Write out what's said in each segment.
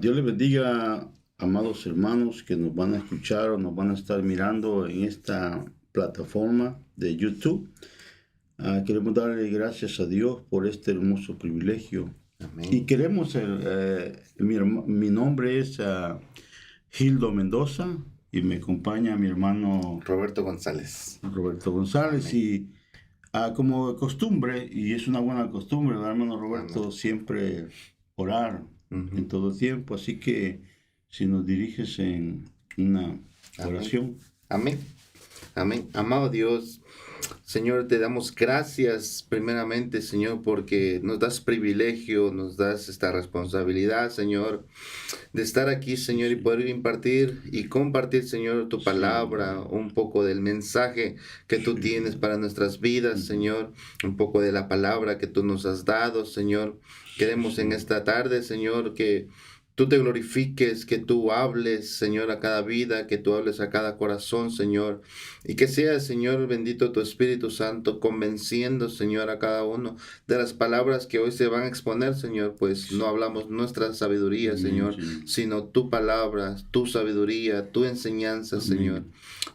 Dios les bendiga, amados hermanos que nos van a escuchar o nos van a estar mirando en esta plataforma de YouTube. Queremos darle gracias a Dios por este hermoso privilegio. Amén. Y queremos, mi nombre es Gildo Mendoza y me acompaña mi hermano Roberto González. Roberto González. Amén. Y como de costumbre, y es una buena costumbre, ¿verdad, hermano Roberto? Amén. Siempre orar en todo tiempo. Así que si nos diriges en una oración. Amén. Amén. Amado Dios, Señor, te damos gracias primeramente, Señor, porque nos das privilegio, nos das esta responsabilidad, Señor, de estar aquí, Señor, y poder impartir y compartir, Señor, tu palabra, un poco del mensaje que tú tienes para nuestras vidas, Señor, un poco de la palabra que tú nos has dado, Señor. Queremos en esta tarde, Señor, que tú te glorifiques, que tú hables, Señor, a cada vida, que tú hables a cada corazón, Señor, y que sea, Señor, bendito tu Espíritu Santo, convenciendo, Señor, a cada uno de las palabras que hoy se van a exponer, Señor, pues no hablamos nuestra sabiduría, Señor, sino tu palabra, tu sabiduría, tu enseñanza, Señor.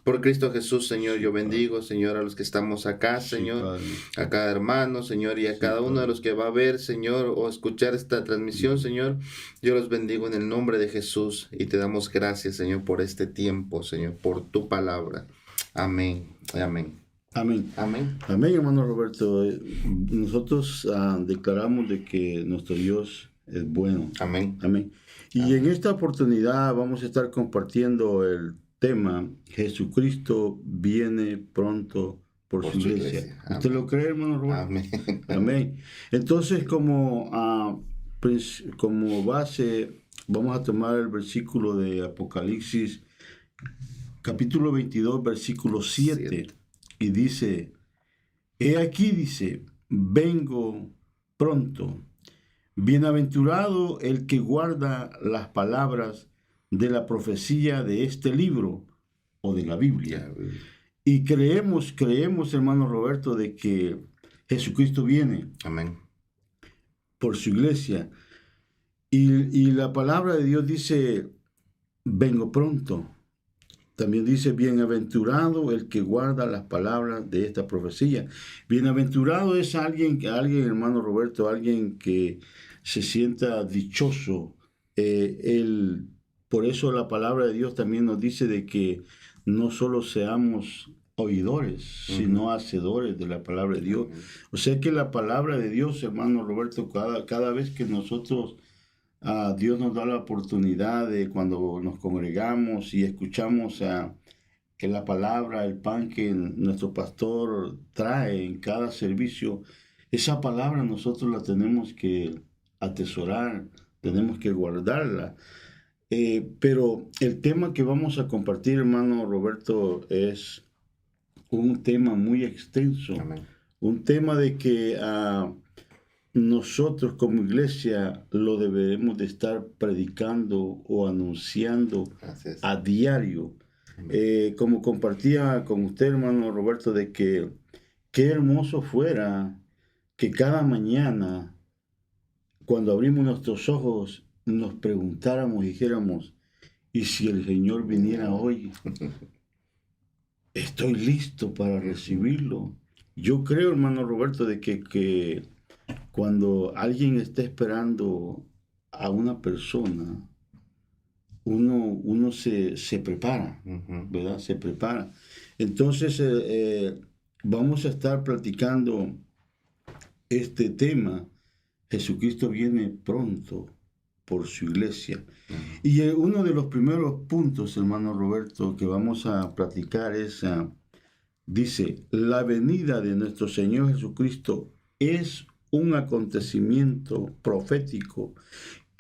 Por Cristo Jesús, Señor, yo bendigo, Señor, a los que estamos acá, Señor, a cada hermano, Señor, y a cada uno de los que va a ver, Señor, o escuchar esta transmisión, Señor. Yo los bendigo en el nombre de Jesús y te damos gracias, Señor, por este tiempo, Señor, por tu palabra. Amén. Amén. Amén. Amén. Amén, hermano Roberto. Nosotros declaramos de que nuestro Dios es bueno. Amén. Amén. Y en esta oportunidad vamos a estar compartiendo el tema Jesucristo viene pronto por su iglesia. ¿Usted lo cree, hermano Roberto? Amén. Amén. Entonces, como base, vamos a tomar el versículo de Apocalipsis, capítulo 22, versículo 7. Y dice, he aquí, dice, vengo pronto. Bienaventurado el que guarda las palabras de la profecía de este libro o de la Biblia. Y creemos, hermano Roberto, de que Jesucristo viene. Amén. Por su iglesia. Y la palabra de Dios dice, vengo pronto. También dice, bienaventurado el que guarda las palabras de esta profecía. Bienaventurado es alguien, hermano Roberto, alguien que se sienta dichoso. Por eso la palabra de Dios también nos dice de que no solo seamos oidores, sino hacedores de la palabra de Dios. O sea que la palabra de Dios, hermano Roberto, cada vez que nosotros, Dios nos da la oportunidad de cuando nos congregamos y escuchamos que la palabra, el pan que nuestro pastor trae en cada servicio, esa palabra nosotros la tenemos que atesorar, tenemos que guardarla. Pero el tema que vamos a compartir, hermano Roberto, es un tema muy extenso. Amén. Un tema de que nosotros como iglesia lo deberemos de estar predicando o anunciando a diario. Como compartía con usted, hermano Roberto, de que qué hermoso fuera que cada mañana, cuando abrimos nuestros ojos, nos preguntáramos y dijéramos, ¿y si el Señor viniera hoy? Estoy listo para recibirlo. Yo creo, hermano Roberto, de que cuando alguien está esperando a una persona, uno se prepara, ¿verdad? Se prepara. Entonces, vamos a estar platicando este tema. Jesucristo viene pronto por su iglesia. Y uno de los primeros puntos, hermano Roberto, que vamos a platicar es, dice, la venida de nuestro Señor Jesucristo es un acontecimiento profético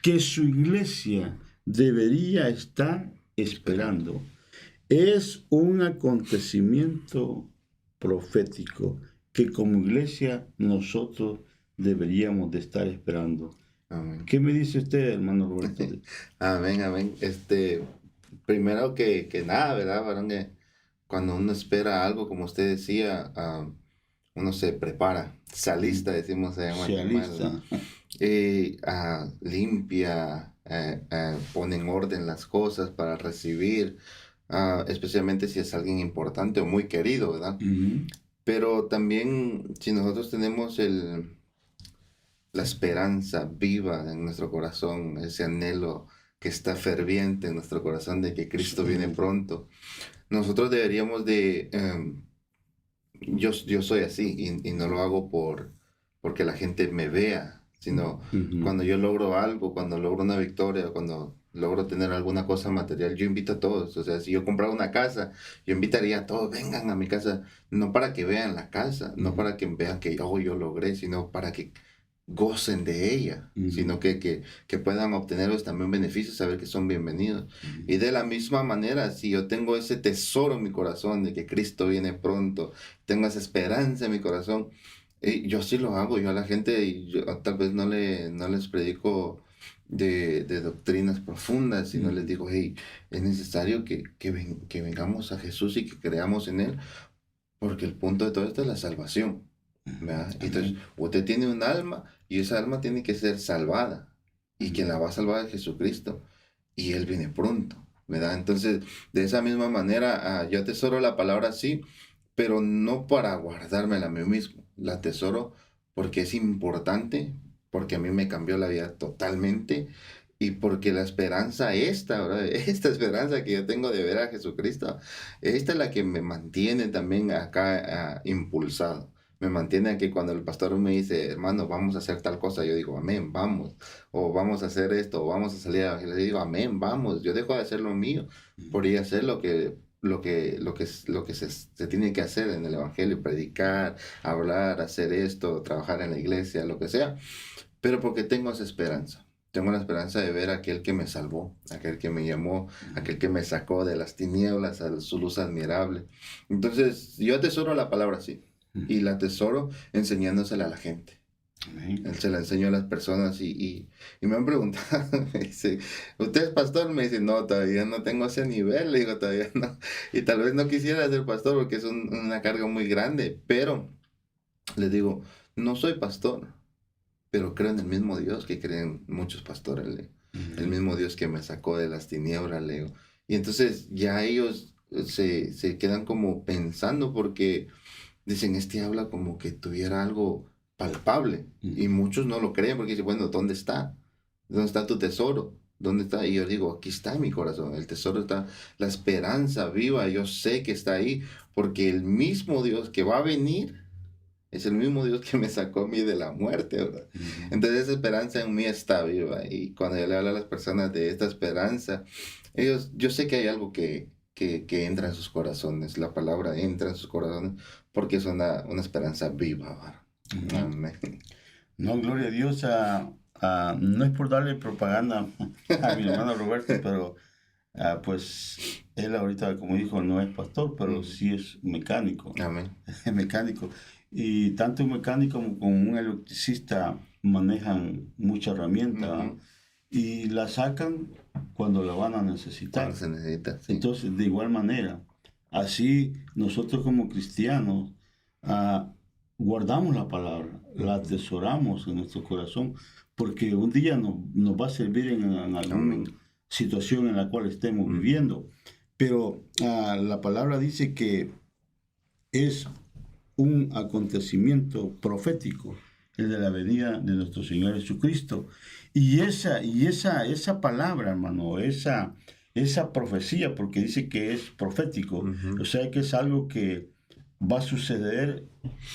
que su iglesia debería estar esperando. Es un acontecimiento profético que como iglesia nosotros deberíamos de estar esperando. Amén. ¿Qué me dice usted, hermano Roberto? Amén, amén. Primero que nada, ¿verdad, varón? Cuando uno espera algo, como usted decía, uno se prepara, se alista, decimos en Guatemala. Limpia, pone en orden las cosas para recibir, especialmente si es alguien importante o muy querido, ¿verdad? Ujú. Pero también si nosotros tenemos la esperanza viva en nuestro corazón, ese anhelo que está ferviente en nuestro corazón de que Cristo viene Sí. pronto, nosotros deberíamos de, yo soy así y no lo hago porque la gente me vea, sino Ujú. cuando yo logro algo, cuando logro una victoria, cuando logro tener alguna cosa material, yo invito a todos. O sea, si yo comprara una casa, yo invitaría a todos, vengan a mi casa, no para que vean la casa, no Ujú. para que vean que yo logré, sino para que gocen de ella, Ujú. sino que puedan obtener ellos también beneficios, saber que son bienvenidos. Ujú. Y de la misma manera, si yo tengo ese tesoro en mi corazón de que Cristo viene pronto, tengo esa esperanza en mi corazón, yo sí lo hago, yo a la gente, y yo tal vez no les predico de doctrinas profundas, sino les Ujú. digo, hey, es necesario que vengamos a Jesús y que creamos en Él, porque el punto de todo esto es la salvación, Ujú. ¿verdad? Entonces, Amén. usted tiene un alma y esa alma tiene que ser salvada. Y quien Ujú. la va a salvar es Jesucristo. Y Él viene pronto, ¿verdad? Entonces, de esa misma manera, yo atesoro la palabra así, pero no para guardármela a mí mismo. La atesoro porque es importante, porque a mí me cambió la vida totalmente y porque la esperanza esta, ¿verdad? Esta esperanza que yo tengo de ver a Jesucristo, esta es la que me mantiene también acá impulsado. Me mantiene aquí cuando el pastor me dice, hermano, vamos a hacer tal cosa, yo digo, amén, vamos. O vamos a hacer esto, o vamos a salir a evangelizar. Le digo, amén, vamos. Yo dejo de hacer lo mío por ir a hacer lo que se tiene que hacer en el evangelio, predicar, hablar, hacer esto, trabajar en la iglesia, lo que sea, pero porque tengo esa esperanza. Tengo la esperanza de ver a aquel que me salvó, aquel que me llamó, aquel que me sacó de las tinieblas a su luz admirable. Entonces, yo atesoro la palabra así, y Ujú. la atesoro enseñándosela a la gente. Amén. Él se la enseñó a las personas y me han preguntado, me dice, ¿usted es pastor? Me dice, no, todavía no tengo ese nivel, le digo, todavía no. Y tal vez no quisiera ser pastor porque es una carga muy grande, pero le digo, no soy pastor, pero creo en el mismo Dios que creen muchos pastores, le digo. El Ujú. mismo Dios que me sacó de las tinieblas, le digo. Y entonces ya ellos se quedan como pensando porque dicen, este habla como que tuviera algo palpable. Y Ujú. muchos no lo creen porque dicen, bueno, ¿dónde está? ¿Dónde está tu tesoro? ¿Dónde está? Y yo digo, aquí está en mi corazón. El tesoro está, la esperanza viva. Yo sé que está ahí porque el mismo Dios que va a venir es el mismo Dios que me sacó a mí de la muerte, ¿verdad? Ujú. Entonces esa esperanza en mí está viva. Y cuando yo le hablo a las personas de esta esperanza, yo sé que hay algo que entra en sus corazones. La palabra entra en sus corazones porque es una esperanza viva, ¿verdad? Amén. Amén. No, gloria a Dios. No es por darle propaganda a mi hermano Roberto, pero pues él ahorita, como dijo, no es pastor, pero Ujú. sí es mecánico. Amén. Es mecánico. Y tanto un mecánico como un electricista manejan mucha herramienta, ¿va? Ujú. Y la sacan cuando la van a Cuando necesitar. se necesita, sí. Entonces, de igual manera, así nosotros como cristianos ah, guardamos la palabra, la Ujú. atesoramos en nuestro corazón, porque un día nos va a servir en alguna Amén. situación en la cual estemos Ujú. viviendo. Pero la palabra dice que es un acontecimiento profético, el de la venida de nuestro Señor Jesucristo. Y esa palabra, hermano, esa profecía, porque dice que es profético, o Ujú. sea que es algo que va a suceder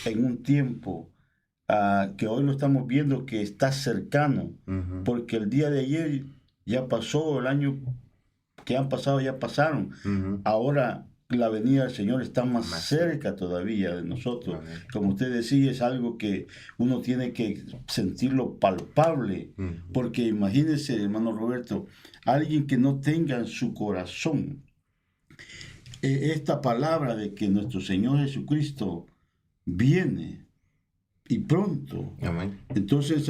en un tiempo que hoy lo estamos viendo que está cercano, Ujú. porque el día de ayer ya pasó, el año que han pasado ya pasaron. Ujú. Ahora la venida del Señor está más Más cerca. cerca todavía de nosotros. Amén. Como usted decía, es algo que uno tiene que sentirlo palpable. Ujú. Porque imagínese, hermano Roberto, alguien que no tenga en su corazón esta palabra de que nuestro Señor Jesucristo viene y pronto. Amén. Entonces,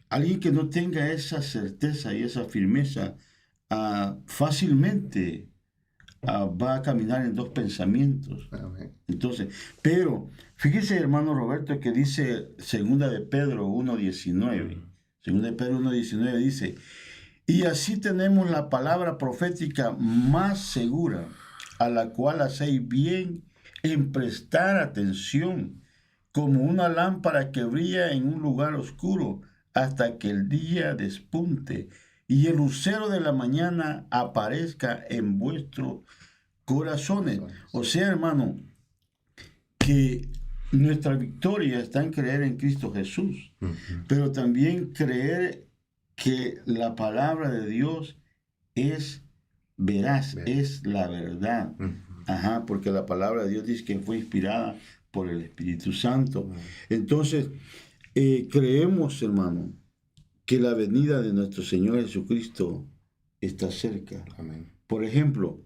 alguien que no tenga esa certeza y esa firmeza, fácilmente va a caminar en dos pensamientos. Amén. Entonces, pero fíjese, hermano Roberto, que dice segunda de Pedro 1:19. Ujú. Segunda de Pedro 1:19 dice, Y así tenemos la palabra profética más segura, a la cual hacéis bien en prestar atención, como una lámpara que brilla en un lugar oscuro hasta que el día despunte y el lucero de la mañana aparezca en vuestros corazones. O sea, hermano, que nuestra victoria está en creer en Cristo Jesús, pero también creer que la palabra de Dios es veraz, es la verdad. Ajá, porque la palabra de Dios dice que fue inspirada por el Espíritu Santo. Entonces, creemos, hermano, que la venida de nuestro Señor Jesucristo está cerca. Amén. Por ejemplo,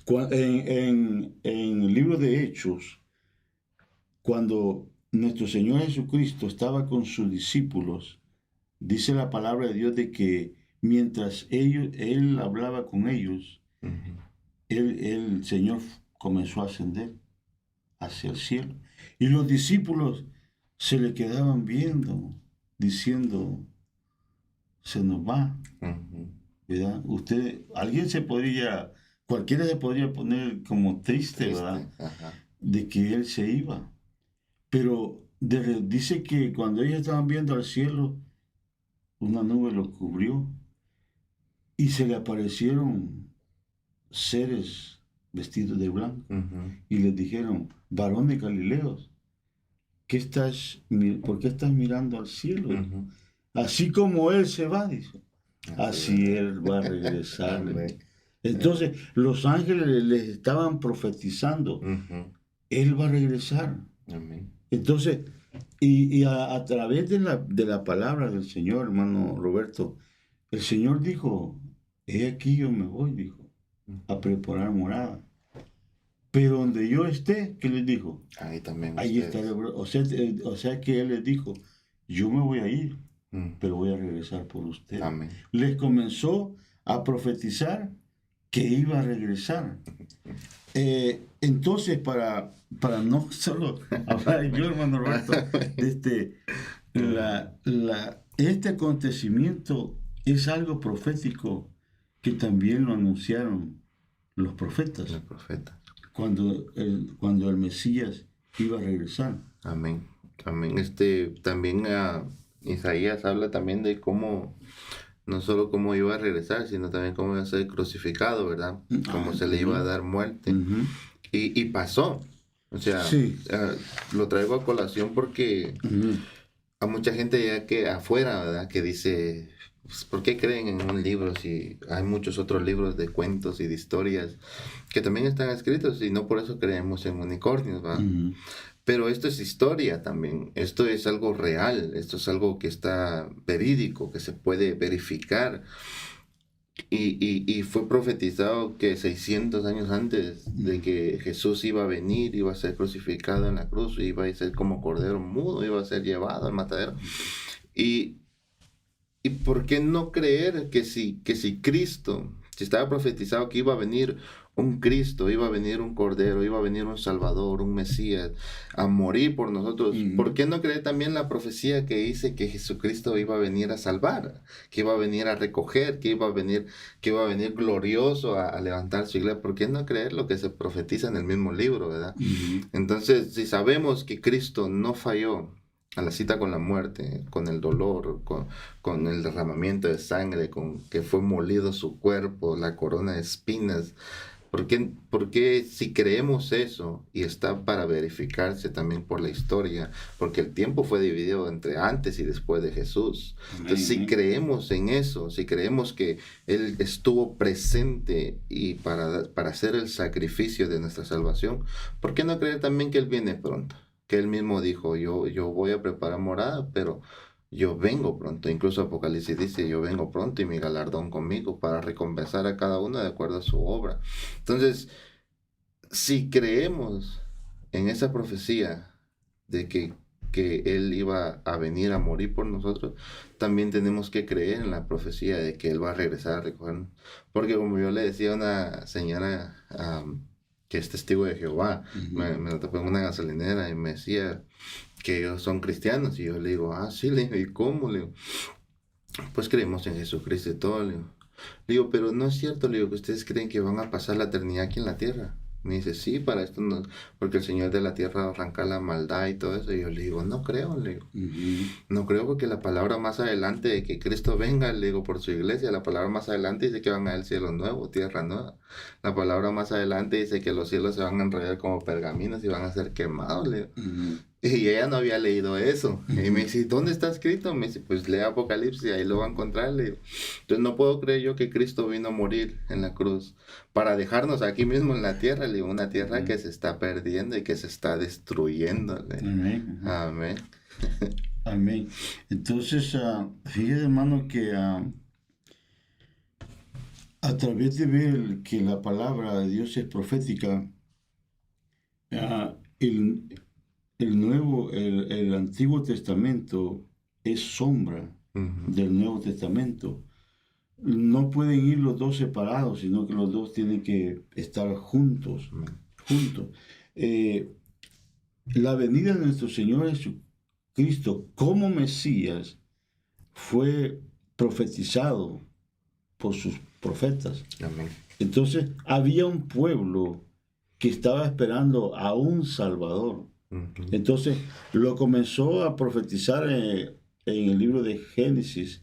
en el libro de Hechos, cuando nuestro Señor Jesucristo estaba con sus discípulos, dice la palabra de Dios de que mientras Él hablaba con ellos, el Señor comenzó a ascender hacia el cielo. Y los discípulos se le quedaban viendo, diciendo, se nos va, ¿verdad? Cualquiera se podría poner como triste, ¿verdad? De que Él se iba. Pero dice que cuando ellos estaban viendo al cielo, una nube los cubrió y se le aparecieron seres vestidos de blanco y les dijeron, varones galileos, ¿por qué estás mirando al cielo? Así como Él se va, dice, así Él va a regresar. Entonces, los ángeles les estaban profetizando, Él va a regresar. Amén. Entonces, y a través de la palabra del Señor, hermano Roberto, el Señor dijo, he aquí yo me voy, dijo, a preparar morada. Pero donde yo esté, ¿qué les dijo? Ahí también ahí estaré. O sea que Él les dijo, yo me voy a ir, pero voy a regresar por ustedes. Amén. Les comenzó a profetizar que iba a regresar. Entonces, para no solo hablar yo, hermano Roberto, este acontecimiento es algo profético que también lo anunciaron los profetas. Los profetas. Cuando el Mesías iba a regresar. Amén. Amén. También Isaías habla también de cómo, no solo cómo iba a regresar, sino también cómo iba a ser crucificado, ¿verdad? Cómo se le iba a dar muerte. Y pasó. O sea, sí. Lo traigo a colación porque a mucha gente ya que afuera, ¿verdad? Que dice, pues, ¿por qué creen en un libro si hay muchos otros libros de cuentos y de historias que también están escritos y no por eso creemos en unicornios, ¿verdad? Pero esto es historia también, esto es algo real, esto es algo que está verídico, que se puede verificar. Y fue profetizado que 600 años antes de que Jesús iba a venir, iba a ser crucificado en la cruz, iba a ser como cordero mudo, iba a ser llevado al matadero. ¿Y por qué no creer que si Cristo, si estaba profetizado que iba a venir un Cristo, iba a venir un Cordero, iba a venir un Salvador, un Mesías, a morir por nosotros? ¿Por qué no creer también la profecía que dice que Jesucristo iba a venir a salvar, que iba a venir a recoger, que iba a venir glorioso a levantar su iglesia? ¿Por qué no creer lo que se profetiza en el mismo libro, verdad? Entonces, si sabemos que Cristo no falló a la cita con la muerte, con el dolor, con el derramamiento de sangre, con que fue molido su cuerpo, la corona de espinas, ¿por qué si creemos eso y está para verificarse también por la historia? Porque el tiempo fue dividido entre antes y después de Jesús. Entonces, si creemos en eso, si creemos que Él estuvo presente y para hacer el sacrificio de nuestra salvación, ¿por qué no creer también que Él viene pronto? Que Él mismo dijo, yo voy a preparar morada, pero yo vengo pronto. Incluso Apocalipsis dice, yo vengo pronto y mi galardón conmigo para recompensar a cada uno de acuerdo a su obra. Entonces, si creemos en esa profecía de que Él iba a venir a morir por nosotros, también tenemos que creer en la profecía de que Él va a regresar a recogernos. Porque como yo le decía a una señora que es testigo de Jehová, me lo topé en una gasolinera y me decía que ellos son cristianos, y yo le digo, sí, le digo, ¿y cómo? Le digo, pues creemos en Jesucristo y todo. Le digo, pero no es cierto, le digo, que ustedes creen que van a pasar la eternidad aquí en la tierra. Me dice, sí, para esto no, porque el Señor de la tierra arranca la maldad y todo eso. Y yo le digo, no creo, le digo. No creo porque la palabra más adelante de que Cristo venga, le digo, por su iglesia, la palabra más adelante dice que van a el cielo nuevo, tierra nueva. La palabra más adelante dice que los cielos se van a enrollar como pergaminos y van a ser quemados, le digo. Y ella no había leído eso. Y me dice, ¿dónde está escrito? Me dice, pues lee Apocalipsis y ahí lo va a encontrar. Le digo. Entonces no puedo creer yo que Cristo vino a morir en la cruz para dejarnos aquí mismo en la tierra, le digo, una tierra que se está perdiendo y que se está destruyendo. Amén. Amén. Amén. Entonces, fíjate, hermano, que a través de ver que la palabra de Dios es profética, el, el Antiguo Testamento es sombra del Nuevo Testamento. No pueden ir los dos separados, sino que los dos tienen que estar juntos. La venida de nuestro Señor Jesucristo como Mesías fue profetizado por sus profetas. Amén. Entonces había un pueblo que estaba esperando a un Salvador. Entonces lo comenzó a profetizar en el libro de Génesis,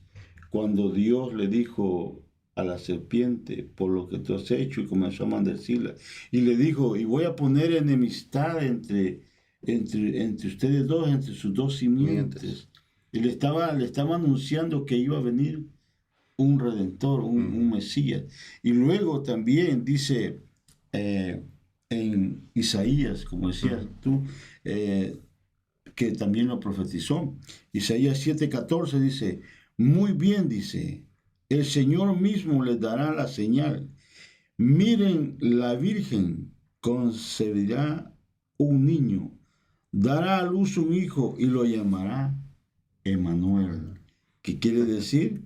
cuando Dios le dijo a la serpiente, por lo que tú has hecho, y comenzó a maldecirla. Y le dijo, y voy a poner enemistad entre ustedes dos, entre sus dos simientes. Y le estaba anunciando que iba a venir un redentor, un Mesías. Y luego también dice en Isaías, como decías tú, que también lo profetizó. Isaías 7:14 dice, muy bien, dice, el Señor mismo les dará la señal. Miren, la Virgen concebirá un niño, dará a luz un hijo y lo llamará Emmanuel, que quiere decir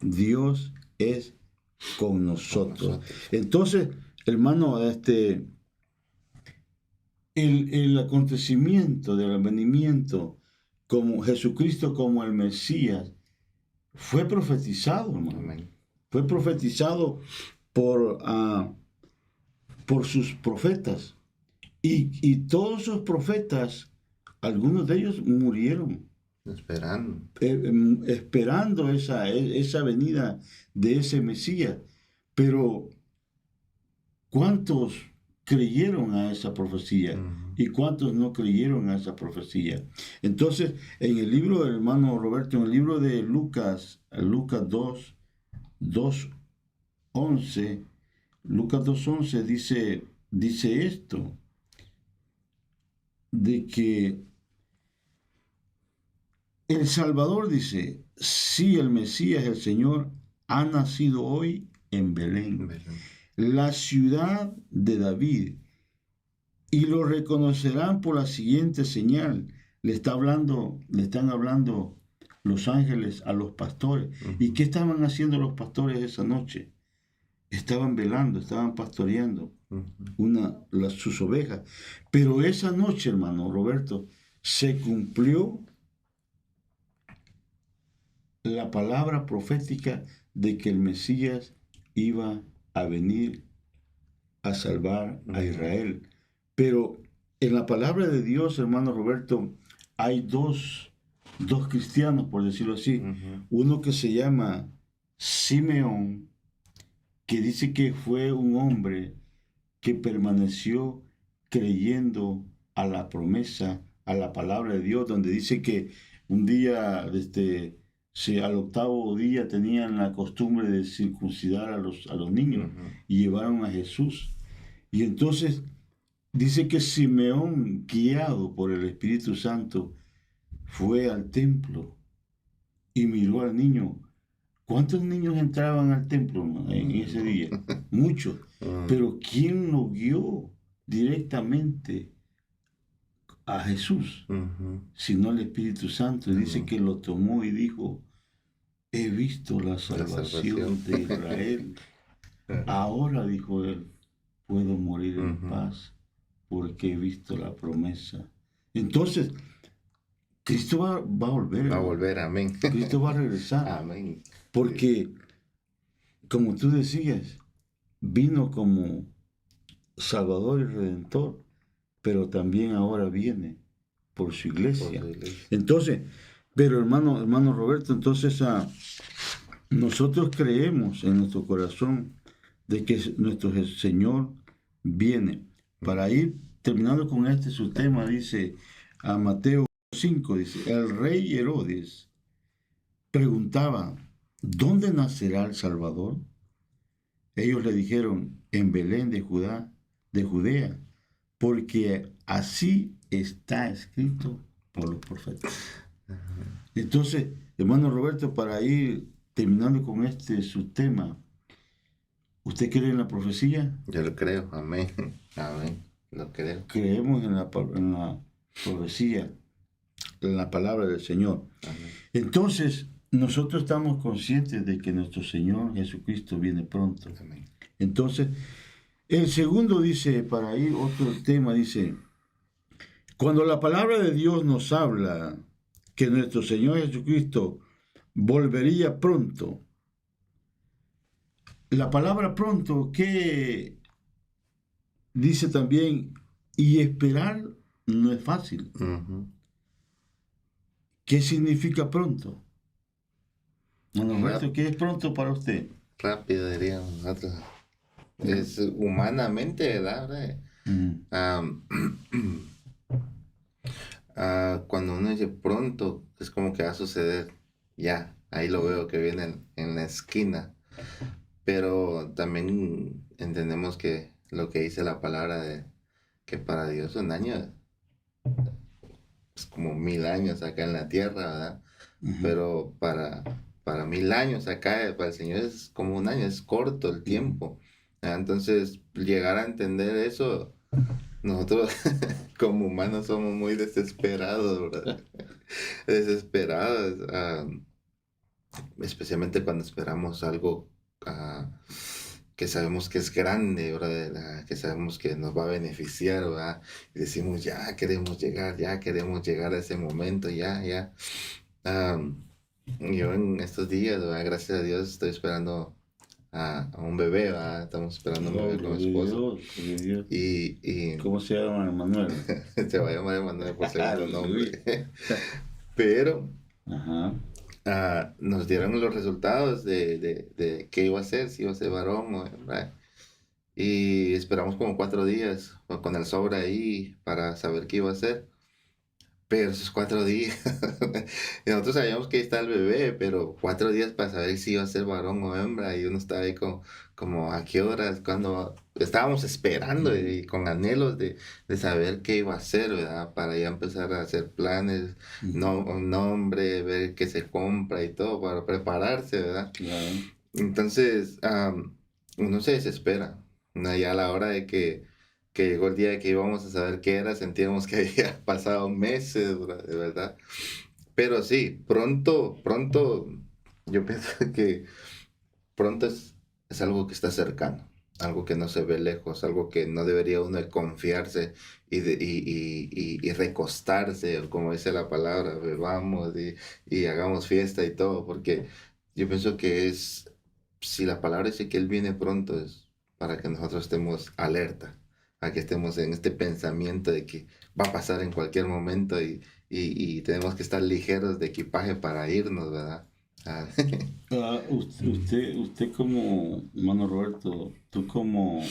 Dios es con nosotros. Entonces, hermano, el acontecimiento del advenimiento como Jesucristo como el Mesías fue profetizado, hermano. Amén. Fue profetizado por sus profetas. Y todos esos profetas, algunos de ellos murieron. Esperando esa venida de ese Mesías. Pero, ¿cuántos creyeron a esa profecía? ¿Y cuántos no creyeron a esa profecía? Entonces, en el libro del hermano Roberto, en el libro de Lucas 2:11, Lucas 2:11 dice esto, de que el Salvador, dice, sí, el Mesías, el Señor, ha nacido hoy en Belén, la ciudad de David, y lo reconocerán por la siguiente señal. Le están hablando los ángeles a los pastores. ¿Y qué estaban haciendo los pastores esa noche? Estaban velando, estaban pastoreando sus ovejas. Pero esa noche, hermano Roberto, se cumplió la palabra profética de que el Mesías iba a venir a salvar a Israel. Pero en la palabra de Dios, hermano Roberto, hay dos cristianos, por decirlo así. Uno que se llama Simeón, que dice que fue un hombre que permaneció creyendo a la promesa, a la palabra de Dios, donde dice que un día, al octavo día, tenían la costumbre de circuncidar a los niños y llevaron a Jesús. Y entonces dice que Simeón, guiado por el Espíritu Santo, fue al templo y miró al niño. ¿Cuántos niños entraban al templo en ese día? Muchos. Pero ¿quién lo guió directamente a Jesús? Sino el Espíritu Santo. Dice que lo tomó y dijo, he visto la salvación de Israel. Ahora, dijo él, puedo morir en paz porque he visto la promesa. Entonces, Cristo va a volver, Va a hermano. volver, amén. Cristo va a regresar. Amén. Porque, como tú decías, vino como Salvador y Redentor, pero también ahora viene por su Por iglesia. su iglesia. Entonces, pero hermano Roberto, entonces nosotros creemos en nuestro corazón de que nuestro Señor viene. Para ir terminando con su tema, dice a Mateo 5, dice, el rey Herodes preguntaba, ¿dónde nacerá el Salvador? Ellos le dijeron, en Belén de Judea, porque así está escrito por los profetas. Entonces, hermano Roberto, para ir terminando con su tema, ¿usted cree en la profecía? Yo lo creo, amén. Amén. Lo creo. Creemos en la profecía, en la palabra del Señor. Amén. Entonces, nosotros estamos conscientes de que nuestro Señor Jesucristo viene pronto. Amén. Entonces, el segundo dice, para ir otro tema, dice, cuando la palabra de Dios nos habla que nuestro Señor Jesucristo volvería pronto, la palabra pronto, ¿qué dice también? Y esperar no es fácil. Ujú. ¿Qué significa pronto? Bueno, Rap- Roberto, ¿qué es pronto para usted? Rápido, diríamos nosotros. Es humanamente, ¿verdad? Mm, Am, cuando uno dice pronto, es como que va a suceder. Ya, ahí lo veo que viene en la esquina. Pero también entendemos que lo que dice la palabra de que para Dios un año es como 1000 años acá en la tierra, ¿verdad? ujú. Pero para 1000 años acá, para el Señor es como un año, es corto el tiempo. Entonces, llegar a entender eso, nosotros como humanos somos muy desesperados, ¿verdad? Desesperados, especialmente cuando esperamos algo que sabemos que es grande, ¿verdad? Que sabemos que nos va a beneficiar, ¿verdad? Y decimos, ya queremos llegar a ese momento, ya. Yo en estos días, ¿verdad? Gracias a Dios, estoy esperando a un bebé, ¿verdad? Estamos esperando un bebé con mi esposo. Gloria a Dios. Y ¿Cómo se llama, Manuel? se va a llamar Emanuel por segundo nombre. Aleluya. Pero Ajá. nos dieron los resultados de qué iba a ser, si iba a ser varón o hembra. Y esperamos como 4 días con el sobre ahí para saber qué iba a ser. Pero esos 4 días, y nosotros sabíamos que ahí está el bebé, pero 4 días para saber si iba a ser varón o hembra, y uno estaba ahí como a qué horas, cuando estábamos esperando y con anhelos de saber qué iba a ser, ¿verdad? Para ya empezar a hacer planes, un nombre, ver qué se compra y todo, para prepararse, ¿verdad? Claro. Entonces, uno se desespera, ¿no? Ya a la hora de que llegó el día de que íbamos a saber qué era, sentíamos que había pasado meses, de verdad. Pero sí, pronto, yo pienso que pronto es algo que está cercano, algo que no se ve lejos, algo que no debería uno de confiarse y recostarse, o como dice la palabra, bebamos y hagamos fiesta y todo, porque yo pienso que si la palabra dice que Él viene pronto, es para que nosotros estemos alerta, a que estemos en este pensamiento de que va a pasar en cualquier momento y tenemos que estar ligeros de equipaje para irnos, ¿verdad? Ah, Usted como, hermano Roberto, tú como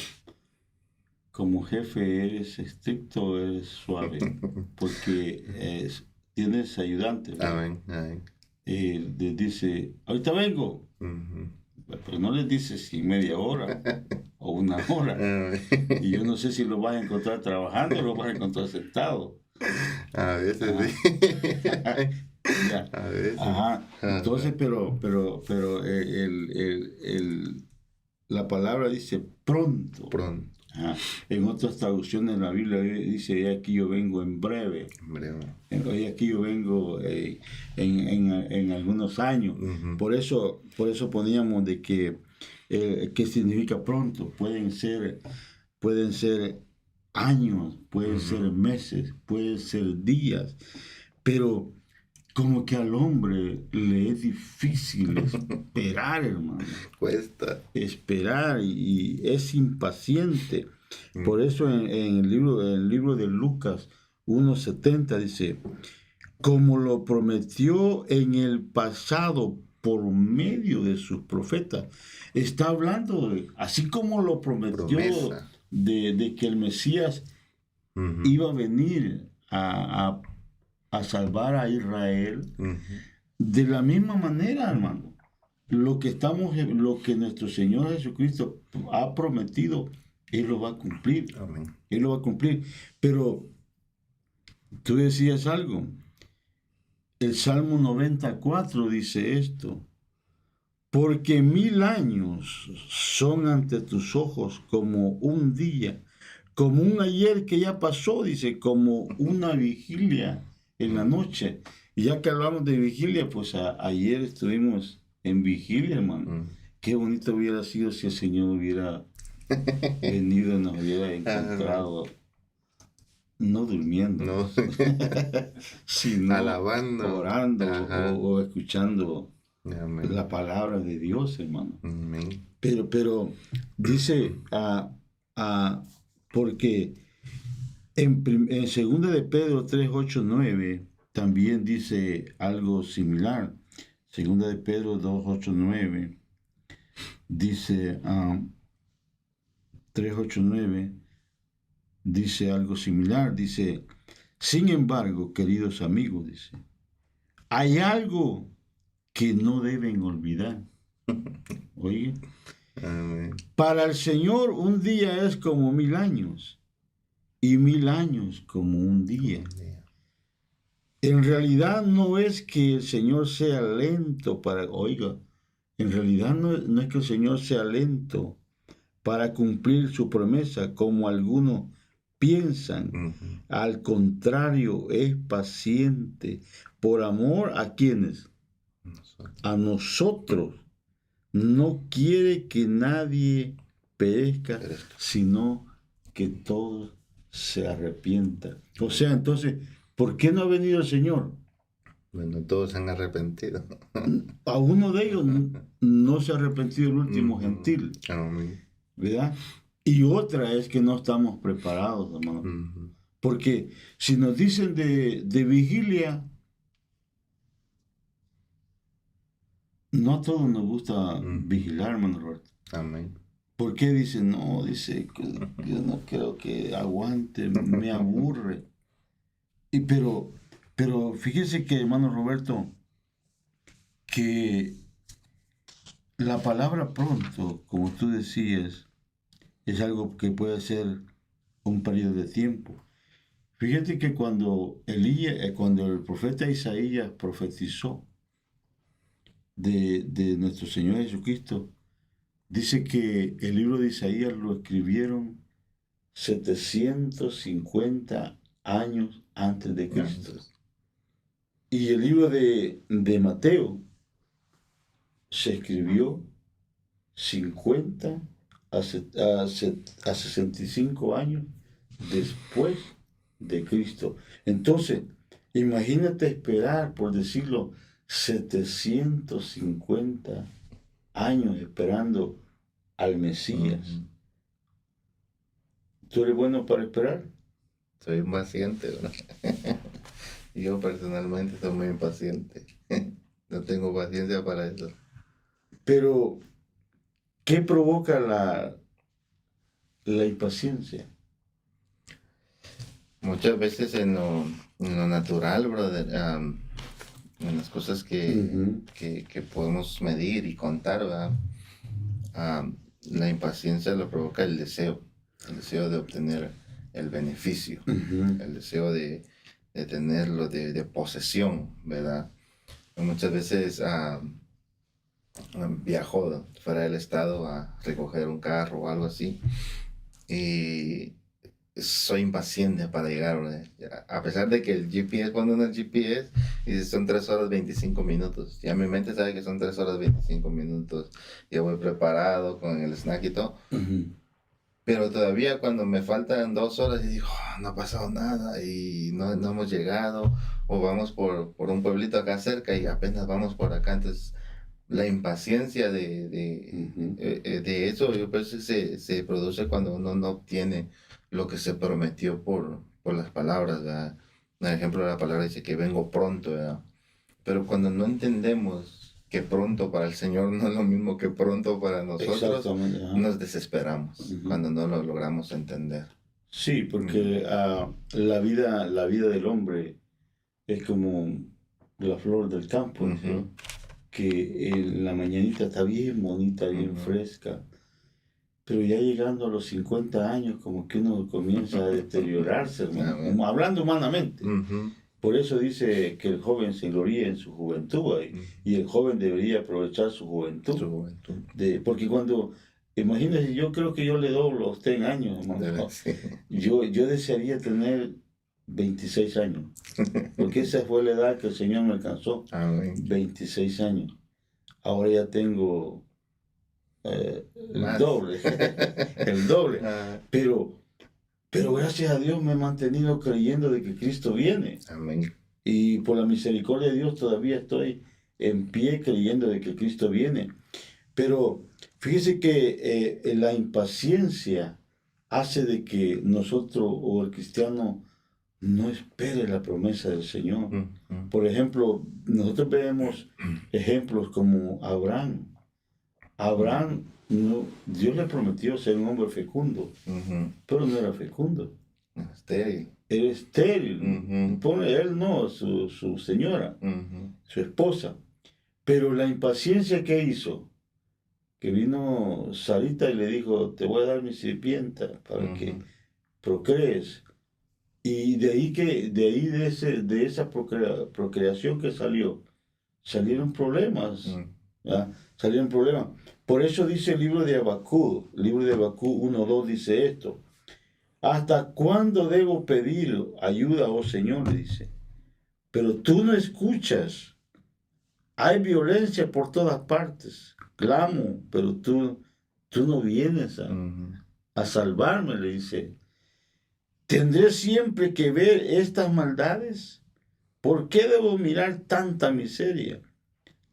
jefe eres estricto o eres suave, porque tienes ayudantes, ¿verdad? amén, amén. Les dice, ahorita vengo, Ujú. pero no les dice si media hora o una hora. Amén. Y yo no sé si lo vas a encontrar trabajando o lo vas a encontrar sentado. A veces Ajá. sí. Ya. A veces. Ajá. Entonces, pero la palabra dice pronto. Pronto. Ajá. En otras traducciones la Biblia dice, "He aquí yo vengo en breve. Hombre, He aquí yo vengo en algunos años." ujú. Por eso poníamos de que, ¿qué significa pronto? Pueden ser años, pueden ser meses, pueden ser días, pero como que al hombre le es difícil esperar, hermano. Cuesta. Esperar y es impaciente. Por eso en el libro de Lucas 1:70 dice, como lo prometió en el pasado por medio de sus profetas. Está hablando, así como lo prometió Promesa. de que el Mesías iba a venir a salvar a Israel, de la misma manera, hermano, lo que nuestro Señor Jesucristo ha prometido, Él lo va a cumplir. Amén. Él lo va a cumplir. Pero tú decías algo. El Salmo 94 dice esto. Porque 1000 años son ante tus ojos como un día, como un ayer que ya pasó, dice, como una vigilia en la noche. Y ya que hablamos de vigilia, pues ayer estuvimos en vigilia, hermano. Qué bonito hubiera sido si el Señor hubiera venido y nos hubiera encontrado, no durmiendo, No. sino Alabando. orando o escuchando Amén. la palabra de Dios, hermano. Amén. Pero dice, porque en 2 de Pedro 3, 8, 9 también dice algo similar. 2 de Pedro 2, 8, 9 dice 3, 8, 9 dice algo similar. Dice, sin embargo, queridos amigos, dice, hay algo que no deben olvidar. Oye, Amén. para el Señor un día es como 1000 años y 1000 años como un día. En realidad no es que el Señor sea lento en realidad no es que el Señor sea lento para cumplir su promesa, como algunos piensan. Al contrario, es paciente por amor a quienes, a nosotros. No quiere que nadie perezca, sino que todos se arrepientan. O sea, entonces, ¿por qué no ha venido el Señor? Bueno, todos se han arrepentido. A uno de ellos no se ha arrepentido, el último gentil, Amén. ¿verdad? Y otra es que no estamos preparados, hermano. Porque si nos dicen de vigilia, no a todos nos gusta vigilar, hermano Roberto. Amén. ¿Por qué dice? No, dice, yo no creo que aguante, me aburre. Pero fíjese que, hermano Roberto, que la palabra pronto, como tú decías, es algo que puede ser un periodo de tiempo. Fíjate que cuando el profeta Isaías profetizó de nuestro Señor Jesucristo, dice que el libro de Isaías lo escribieron 750 años antes de Cristo. Y el libro de Mateo se escribió 50 a 65 años después de Cristo. Entonces, imagínate esperar, por decirlo, 750 años esperando al Mesías. ¿Tú eres bueno para esperar? Soy impaciente, ¿verdad? Yo personalmente soy muy impaciente. No tengo paciencia para eso. Pero, ¿qué provoca la impaciencia? Muchas veces en lo natural, brother, en las cosas que podemos medir y contar, ¿verdad? La impaciencia lo provoca el deseo de obtener el beneficio, el deseo de tenerlo, de posesión, ¿verdad? Muchas veces viajo fuera del estado a recoger un carro o algo así y soy impaciente para llegar, ¿verdad? A pesar de que el GPS, cuando uno el GPS dice son 3 horas 25 minutos, ya mi mente sabe que son 3 horas 25 minutos, ya voy preparado con el snack y todo. Pero todavía cuando me faltan 2 horas y digo, no ha pasado nada y no hemos llegado, o vamos por un pueblito acá cerca y apenas vamos por acá. Entonces, la impaciencia de eso, yo creo que se produce cuando uno no obtiene lo que se prometió por las palabras, ¿verdad? Por ejemplo, la palabra dice que vengo pronto, ¿verdad? Pero cuando no entendemos que pronto para el Señor no es lo mismo que pronto para nosotros, Exactamente. Ajá. nos desesperamos Ujú. cuando no lo logramos entender. Sí, porque la vida del hombre es como la flor del campo, dice, Ujú, que en la mañanita está bien bonita, bien ujú. fresca, pero ya llegando a los 50 años como que uno comienza a deteriorarse, hermano, Amén. hablando humanamente. Ujú, Por eso dice que el joven se gloríe en su juventud ujú. y el joven debería aprovechar su juventud. Su juventud. Porque cuando, imagínese, yo creo que yo le doblo a usted en años, hermano. Sí. Yo desearía tener 26 años, porque esa fue la edad que el Señor me alcanzó, Amén. 26 años. Ahora ya tengo el Más. doble, el doble. Ah, Pero gracias a Dios me he mantenido creyendo de que Cristo viene. amén. Y por la misericordia de Dios todavía estoy en pie creyendo de que Cristo viene. Pero fíjese que la impaciencia hace de que nosotros o el cristiano no espere la promesa del Señor. Ujú, Por ejemplo, nosotros vemos ejemplos como Abraham. Abraham, Dios le prometió ser un hombre fecundo, ujú. pero no era fecundo. Estéril. Era estéril. Ujú, Él no, su señora, ujú, su esposa. Pero la impaciencia que hizo, que vino Sarita y le dijo, te voy a dar mi sirvienta para que ujú. procrees. Y de esa procreación que salió, salieron problemas. Mm, ¿Ya? Salieron problemas. Por eso dice el libro de Habacuc 1:2 dice esto. ¿Hasta cuándo debo pedir ayuda, oh Señor? Le dice. Pero tú no escuchas. Hay violencia por todas partes. Clamo, pero tú no vienes ujú. a salvarme, le dice. ¿Tendré siempre que ver estas maldades? ¿Por qué debo mirar tanta miseria?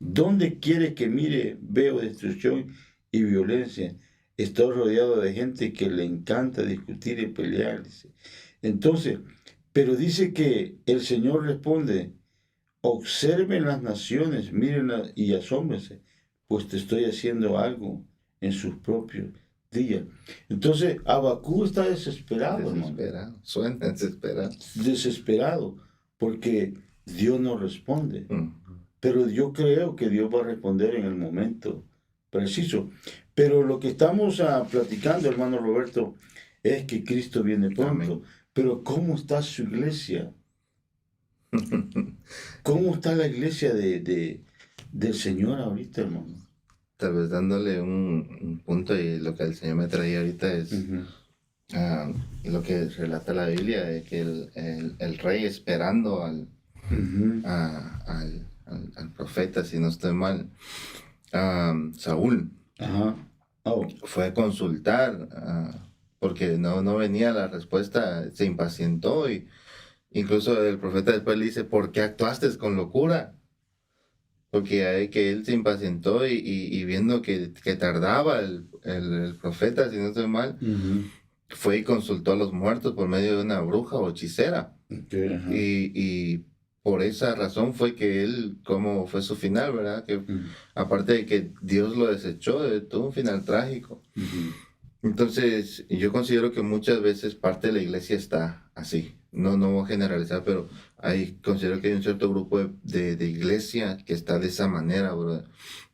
¿Dónde quiere que mire? Veo destrucción y violencia. Estoy rodeado de gente que le encanta discutir y pelear, dice. Entonces, pero dice que el Señor responde, observen las naciones, mírenlas y asómbrense, pues te estoy haciendo algo en sus propios días. Entonces, Abacú está desesperado, hermano. Desesperado. Suena desesperado. Desesperado, porque Dios no responde. Ujú. Pero yo creo que Dios va a responder en el momento preciso. Pero lo que estamos platicando, hermano Roberto, es que Cristo viene pronto. Amén. Pero ¿cómo está su iglesia? ¿Cómo está la iglesia del Señor ahorita, hermano? Tal vez dándole un punto y lo que el Señor me traía ahorita es Ujú, lo que relata la Biblia, de que el rey esperando ujú. al profeta, si no estoy mal, Saúl, Ajá. Oh. fue a consultar porque no venía la respuesta, se impacientó y incluso el profeta después le dice, ¿por qué actuaste con locura? Porque que él se impacientó y viendo que tardaba el profeta, si no estoy mal, Ujú. fue y consultó a los muertos por medio de una bruja o hechicera. Ok, ajá. Y por esa razón fue que él, como fue su final, ¿verdad? Que Ujú, aparte de que Dios lo desechó, tuvo un final trágico. ujú. Entonces, yo considero que muchas veces parte de la iglesia está así. No voy a generalizar, pero considero que hay un cierto grupo de iglesia que está de esa manera, ¿verdad?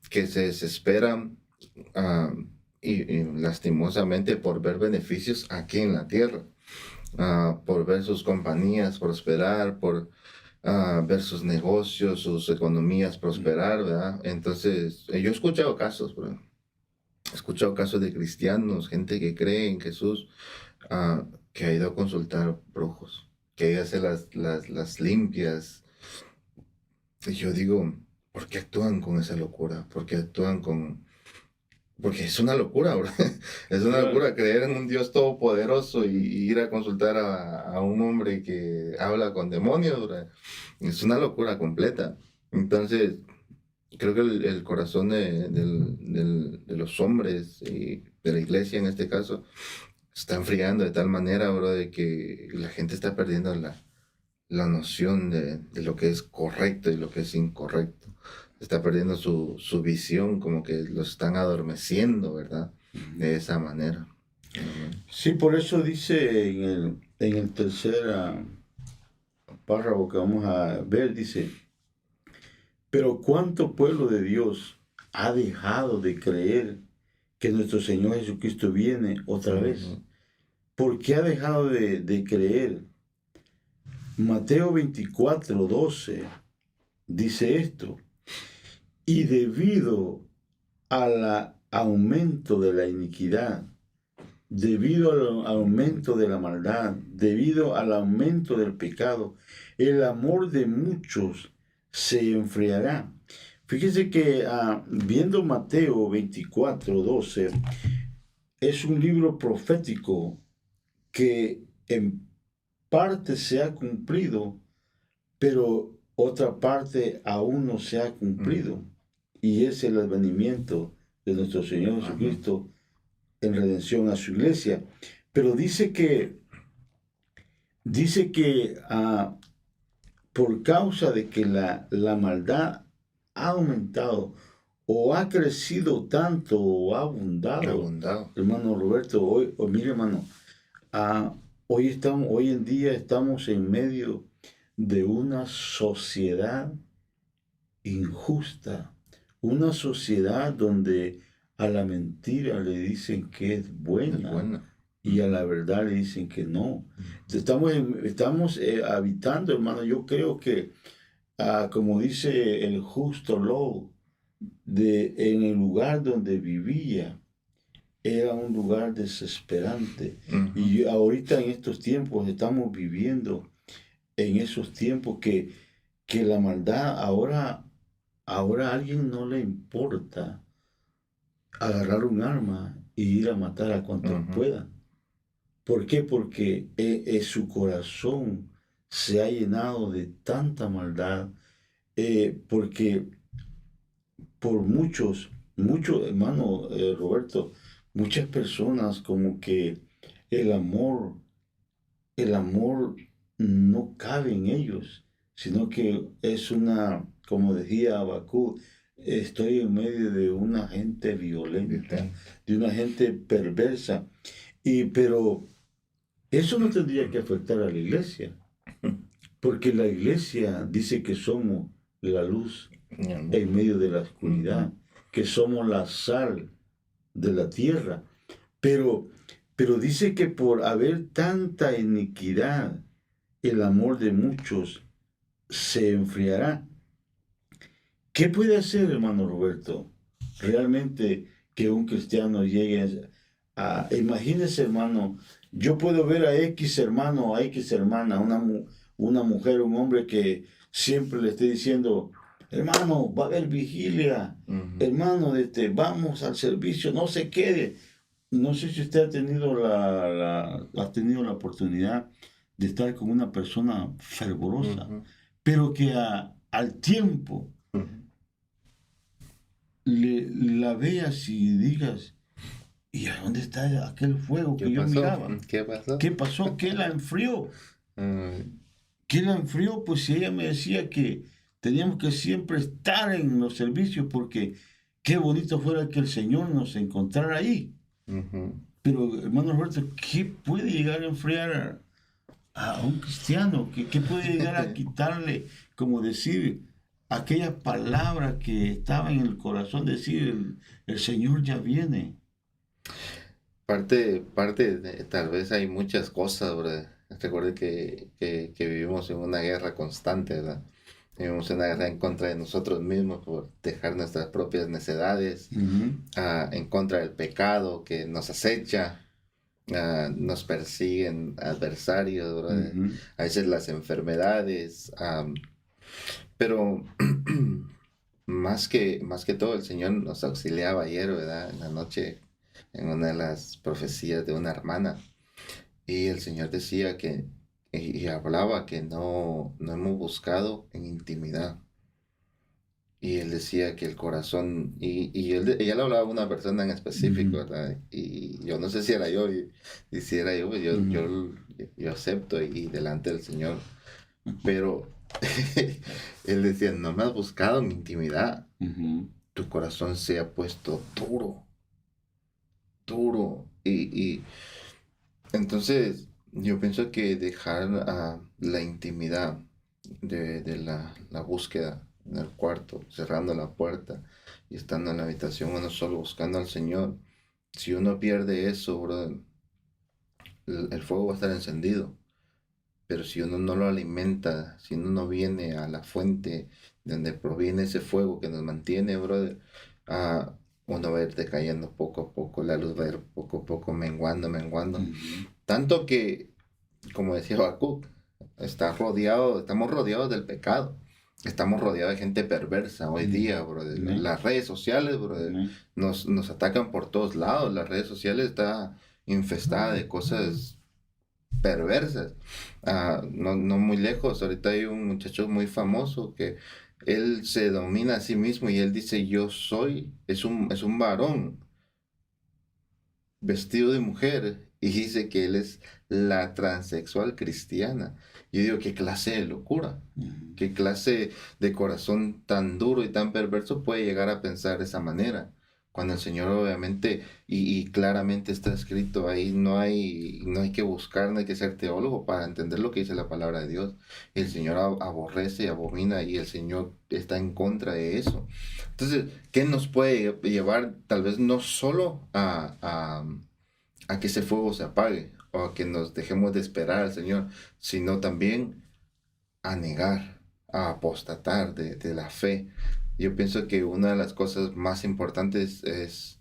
Que se desesperan ah, y lastimosamente por ver beneficios aquí en la tierra, por ver sus compañías prosperar, por ver sus negocios, sus economías prosperar, ¿verdad? Entonces, yo he escuchado casos, ¿verdad? He escuchado casos de cristianos, gente que cree en Jesús, que ha ido a consultar brujos, que ha ido a hacer las limpias. Y yo digo, ¿por qué actúan con esa locura? ¿Por qué actúan con Porque es una locura, bro. Es una Claro. locura creer en un Dios todopoderoso y ir a consultar a un hombre que habla con demonios, bro. Es una locura completa. Entonces, creo que el corazón de los hombres y de la iglesia en este caso se está enfriando de tal manera, bro, de que la gente está perdiendo la noción de lo que es correcto y lo que es incorrecto. Está perdiendo su visión, como que los están adormeciendo, ¿verdad? De esa manera. Amén. Sí, por eso dice en el tercer párrafo que vamos a ver, dice, pero cuánto pueblo de Dios ha dejado de creer que nuestro Señor Jesucristo viene otra vez. Ujú, ¿Por qué ha dejado de creer? Mateo 24:12 dice esto, y debido al aumento de la iniquidad, debido al aumento de la maldad, debido al aumento del pecado, el amor de muchos se enfriará. Fíjese que viendo Mateo 24:12, es un libro profético que en parte se ha cumplido, pero otra parte aún no se ha cumplido. ujú, Y es el advenimiento de nuestro Señor amén. Jesucristo en redención a su iglesia. Pero dice que por causa de que la maldad ha aumentado o ha crecido tanto o ha abundado, Abundado. hermano Roberto, mire hermano, ah, hoy en día estamos en medio de una sociedad injusta, una sociedad donde a la mentira le dicen que es Es buena bueno. y a la verdad le dicen que no. Ujú, Estamos habitando, hermano, yo creo que, como dice el justo Lot, en el lugar donde vivía, era un lugar desesperante. ujú, Y ahorita en estos tiempos estamos viviendo en esos tiempos que la maldad ahora a alguien no le importa agarrar un arma y ir a matar a cuantos ujú, puedan. ¿Por qué? Porque su corazón se ha llenado de tanta maldad, porque por muchos, hermano Roberto, muchas personas como que el amor, el amor no cabe en ellos, sino que es como decía Abacú, estoy en medio de una gente violenta, violento. de una gente perversa, pero eso no tendría que afectar a la iglesia, porque la iglesia dice que somos la luz Amén. en medio de la Ujú, oscuridad, que somos la sal de la tierra. Pero, pero dice que por haber tanta iniquidad, el amor de muchos se enfriará. ¿Qué puede hacer, hermano Roberto, realmente que un cristiano llegue imagínese, hermano, yo puedo ver a X hermano, a X hermana, una mujer, un hombre que siempre le esté diciendo, hermano, va a haber vigilia, ujú. hermano, vamos al servicio, no se quede. No sé si usted ha tenido la oportunidad de estar con una persona fervorosa, Ujú, pero que al tiempo ujú. la veas y digas, ¿y a dónde está aquel fuego ¿Qué que yo pasó? miraba? ¿Qué pasó? ¿Qué pasó? ¿Qué la enfrió? Mm, ¿Qué la enfrió? Pues si ella me decía que teníamos que siempre estar en los servicios porque qué bonito fuera que el Señor nos encontrara ahí. ujú. Pero, hermano Roberto, ¿qué puede llegar a enfriar a un cristiano? ¿Qué puede llegar a quitarle, como decir, aquella palabra que estaba en el corazón, decir, el Señor ya viene? Tal vez hay muchas cosas, ¿verdad? Recuerde que vivimos en una guerra constante, ¿verdad? Vivimos en una guerra en contra de nosotros mismos por dejar nuestras propias necedades, Ujú, en contra del pecado que nos acecha, nos persiguen adversarios, ¿verdad? ujú. A veces las enfermedades, pero más que todo, el Señor nos auxiliaba ayer, ¿verdad? En la noche, en una de las profecías de una hermana. Y el Señor decía y hablaba que no hemos buscado en intimidad. Y él decía que el corazón, ella le hablaba a una persona en específico, Ujú, ¿verdad? Y yo no sé si era yo, y si era yo, pues ujú, yo acepto y delante del Señor. Pero él decía, no me has buscado en intimidad, ujú, tu corazón se ha puesto duro, duro. Y entonces yo pienso que dejar la intimidad de la búsqueda en el cuarto, cerrando la puerta y estando en la habitación uno solo buscando al Señor, si uno pierde eso, brother, el fuego va a estar encendido. Pero si uno no lo alimenta, si uno no viene a la fuente de donde proviene ese fuego que nos mantiene, brother, ah, uno va a ir decayendo poco a poco, la luz va a ir poco a poco menguando, menguando. ujú. Tanto que, como decía Habacuc, estamos rodeados del pecado. Estamos rodeados de gente perversa hoy día, brother. Amén, Las redes sociales, brother, amén. nos atacan por todos lados. Las redes sociales está infestada de cosas perversas. No muy lejos, ahorita hay un muchacho muy famoso que él se domina a sí mismo y él dice, es un varón vestido de mujer y dice que él es la transexual cristiana. Y yo digo, qué clase de locura, Ujú. qué clase de corazón tan duro y tan perverso puede llegar a pensar de esa manera. Cuando el Señor obviamente y claramente está escrito ahí, no hay que buscar, no hay que ser teólogo para entender lo que dice la palabra de Dios. El Señor aborrece y abomina y el Señor está en contra de eso. Entonces, ¿qué nos puede llevar tal vez no solo a que ese fuego se apague o a que nos dejemos de esperar al Señor, sino también a negar, a apostatar de la fe? Yo pienso que una de las cosas más importantes es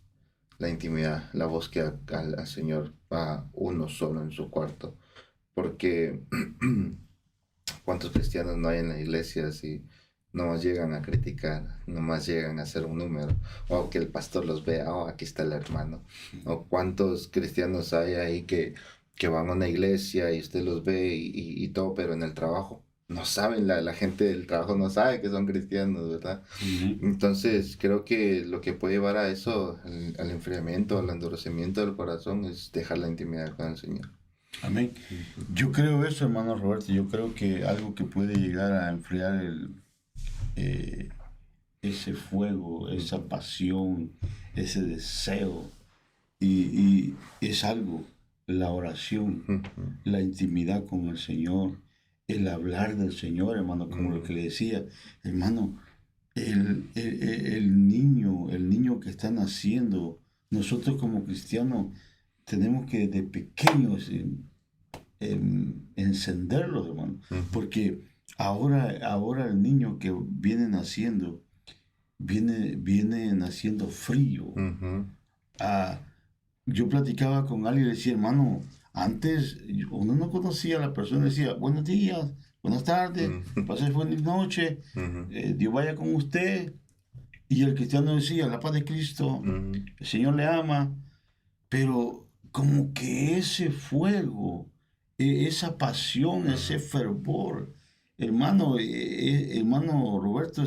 la intimidad, la búsqueda al Señor a uno solo en su cuarto, porque ¿cuántos cristianos no hay en la iglesia si nomás llegan a criticar, nomás llegan a hacer un número, o que el pastor los vea, oh, aquí está el hermano? O cuántos cristianos hay ahí que van a una iglesia y usted los ve y todo, pero en el trabajo no saben, la gente del trabajo no sabe que son cristianos, ¿verdad? Amén. Entonces creo que lo que puede llevar a eso, al enfriamiento, al endurecimiento del corazón, es dejar la intimidad con el Señor. Amén. Ujú, Yo creo eso, hermano Roberto. Yo creo que algo que puede llegar a enfriar eh, ese fuego, esa ujú, pasión, ese deseo, y es algo, la oración, ujú, la intimidad con el Señor, el hablar del Señor, hermano, como lo ujú, que le decía, hermano, el niño que está naciendo, nosotros como cristianos tenemos que de pequeños encenderlo, hermano, ujú. porque ahora el niño que viene naciendo, viene naciendo frío. Ujú, Ah, yo platicaba con alguien y le decía, hermano, antes uno no conocía a la persona, decía, buenos días, buenas tardes, ujú, pase buenas noches, ujú, Dios vaya con usted. Y el cristiano decía, la paz de Cristo, ujú, el Señor le ama, pero como que ese fuego, esa pasión, ese ujú, fervor, hermano Roberto,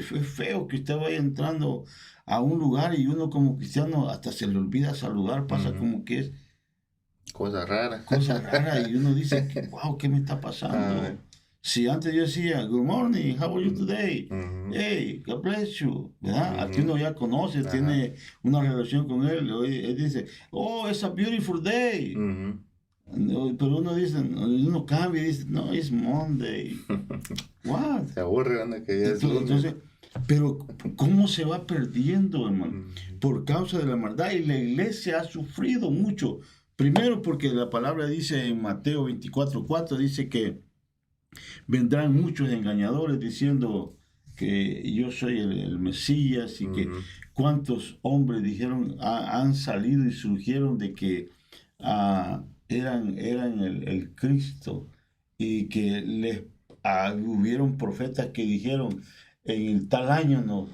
fue feo que usted vaya entrando a un lugar y uno como cristiano hasta se le olvida saludar, pasa ujú. como que es Cosa rara. cosa rara y uno dice, wow, ¿qué me está Amén. pasando? Si antes yo decía, good morning, how are you Ujú, today? ujú, Hey, God bless you, ¿verdad? Aquí ujú. uno ya conoce, Ajá. tiene una relación con él, él dice, oh, it's a beautiful day. Ujú. No, pero uno dice, uno cambia y dice, no, it's Monday. What? Se aburre, ¿no? Que ya es lunes. Entonces, pero ¿cómo se va perdiendo, hermano? Ujú, Por causa de la maldad. Y la iglesia ha sufrido mucho. Primero porque la palabra dice en Mateo 24:4, dice que vendrán muchos engañadores diciendo que yo soy el Mesías y que ujú, cuántos hombres dijeron, han salido y surgieron de que eran el Cristo y que hubieron profetas que dijeron, en el tal año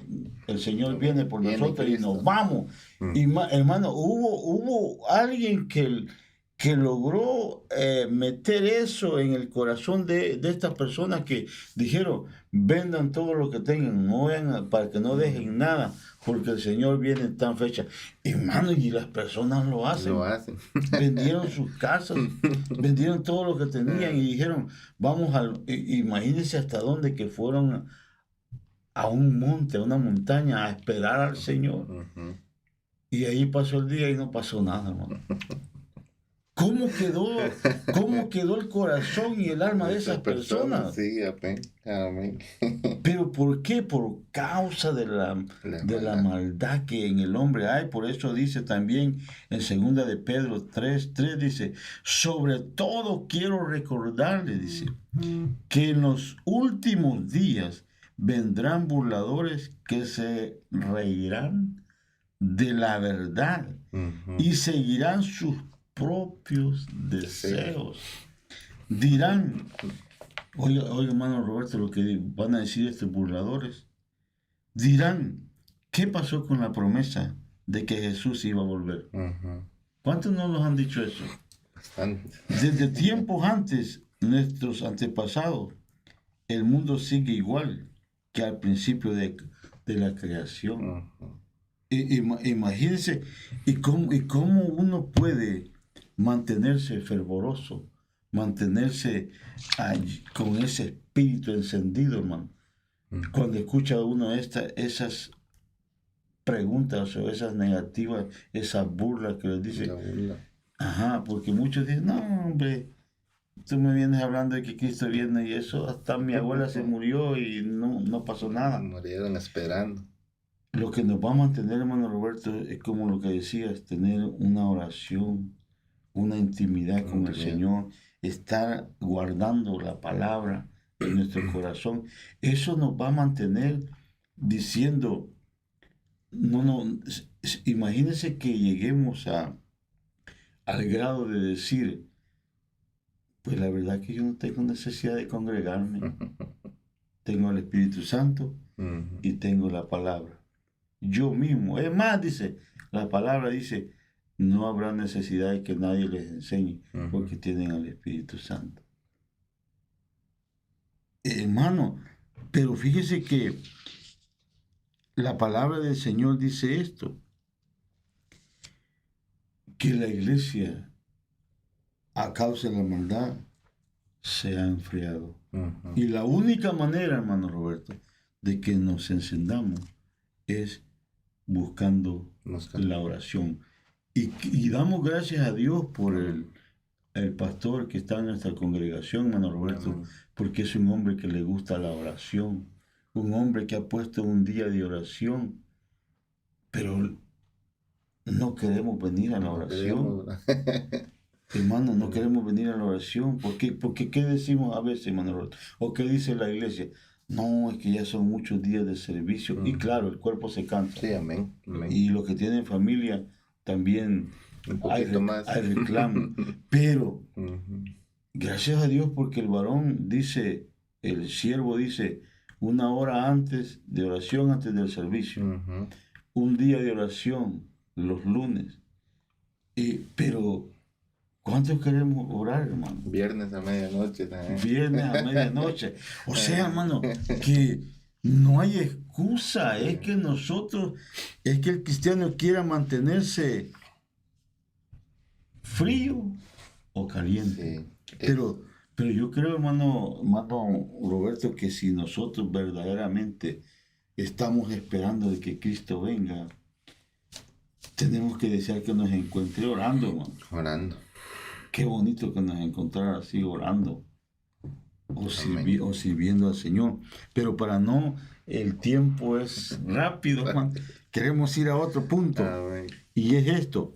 el Señor viene por Viene nosotros y Cristo. nos vamos. Y hermano, hubo alguien que logró meter eso en el corazón de estas personas que dijeron, vendan todo lo que tengan, no para que no dejen nada, porque el Señor viene en tan fecha. Hermano, y las personas lo hacen. Lo hacen. Vendieron sus casas, vendieron todo lo que tenían y dijeron, imagínense hasta dónde que fueron a un monte, a una montaña, a esperar al Señor. Y ahí pasó el día y no pasó nada, hermano. ¿Cómo quedó el corazón y el alma de esas personas? Sí, amén. ¿Pero por qué? Por causa de la maldad que en el hombre hay. Por eso dice también en 2 de Pedro 3:3, dice, sobre todo quiero recordarle, dice, que en los últimos días vendrán burladores que se reirán de la verdad y seguirán sus propios deseos. Dirán, oiga, hermano Roberto, lo que van a decir estos burladores. Dirán, ¿qué pasó con la promesa de que Jesús iba a volver? ¿Cuántos no nos han dicho eso? Bastante. Desde tiempos antes, nuestros antepasados, el mundo sigue igual que al principio de la creación. Imagínense, y cómo uno puede mantenerse fervoroso, mantenerse con ese espíritu encendido, hermano. Cuando escucha uno esas preguntas o esas negativas, esas burlas que les dice. Ajá, porque muchos dicen, no, hombre, tú me vienes hablando de que Cristo viene y eso, hasta mi abuela se murió y no pasó nada. Murieron esperando. Lo que nos va a mantener, hermano Roberto, es como lo que decías, tener una oración, una intimidad con el Señor, estar guardando la palabra en nuestro corazón. Eso nos va a mantener diciendo, imagínense que lleguemos al grado de decir, pues la verdad que yo no tengo necesidad de congregarme. Tengo el Espíritu Santo y tengo la palabra. Yo mismo. Es más, dice, la palabra dice, no habrá necesidad de que nadie les enseñe, porque tienen al Espíritu Santo. Hermano, pero fíjese que la palabra del Señor dice esto, que la iglesia, a causa de la maldad, se ha enfriado. Y la única manera, hermano Roberto, de que nos encendamos es buscando la oración. Y damos gracias a Dios por el pastor que está en nuestra congregación, hermano Roberto, porque es un hombre que le gusta la oración, un hombre que ha puesto un día de oración, pero no queremos venir a la oración. Hermano, no queremos venir a la oración. Porque ¿qué decimos a veces, hermano Roberto? ¿O qué dice la iglesia? No, es que ya son muchos días de servicio. Y claro, el cuerpo se cansa. Sí, amén. Y los que tienen familia también hay reclamo. Pero, gracias a Dios, porque el varón dice, el siervo dice, 1 hora antes de oración, antes del servicio. Un día de oración, los lunes. Pero, ¿cuántos queremos orar, hermano? Viernes a medianoche también. Viernes a medianoche. O sea, hermano, que no hay excusa. Es que el cristiano quiera mantenerse frío o caliente. Sí. Pero yo creo, hermano Roberto, que si nosotros verdaderamente estamos esperando de que Cristo venga, tenemos que desear que nos encuentre orando, hermano. Orando. Qué bonito que nos encontrara así orando o sirviendo al Señor. Pero el tiempo es rápido, Juan. Queremos ir a otro punto. Y es esto,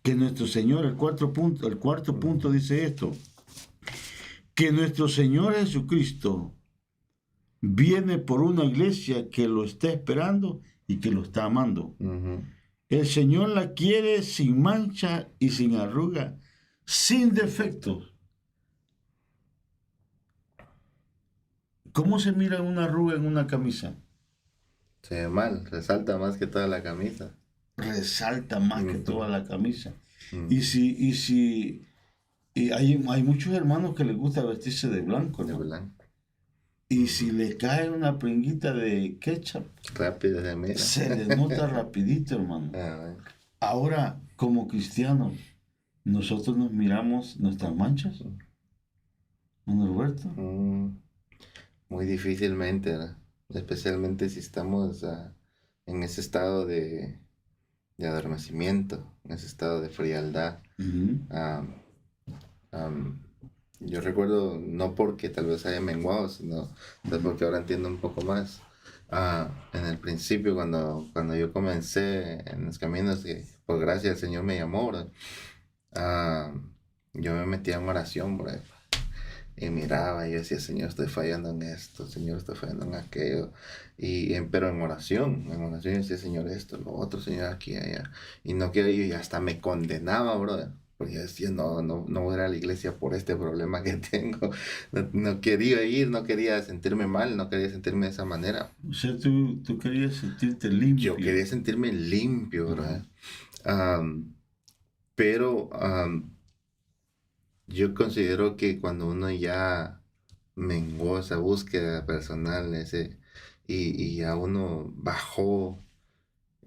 que nuestro Señor, el cuarto punto dice esto, que nuestro Señor Jesucristo viene por una iglesia que lo está esperando y que lo está amando. El Señor la quiere sin mancha y sin arruga, sin defectos. ¿Cómo se mira una arruga en una camisa? Se ve mal, resalta más que toda la camisa. Resalta más que toda la camisa. Mm. Y hay muchos hermanos que les gusta vestirse de blanco, De ¿no? blanco. Y si le cae una pringuita de ketchup, Rápido se mira. se les nota rapidito, hermano. Ah, Ahora, como cristianos, nosotros nos miramos nuestras manchas, ¿no, Roberto? muy difícilmente, ¿verdad? Especialmente si estamos en ese estado de adormecimiento, en ese estado de frialdad. Ujú. Am, am, yo recuerdo, no porque tal vez haya menguado, sino porque ahora entiendo un poco más. En el principio, cuando yo comencé en los caminos que por gracia el Señor me llamó, ¿verdad? Ah, yo me metía en oración, bro, y miraba y yo decía, Señor, estoy fallando en esto, Señor, estoy fallando en aquello. Pero en oración yo decía, Señor, esto, lo otro, Señor, aquí, allá. Y no quiero ir, y hasta me condenaba, brother. Porque yo decía, no voy a ir a la iglesia por este problema que tengo. No quería ir, no quería sentirme mal, no quería sentirme de esa manera. O sea, tú querías sentirte limpio. Yo quería sentirme limpio, brother. Am, pero yo considero que cuando uno ya menguó esa búsqueda personal, y ya uno bajó,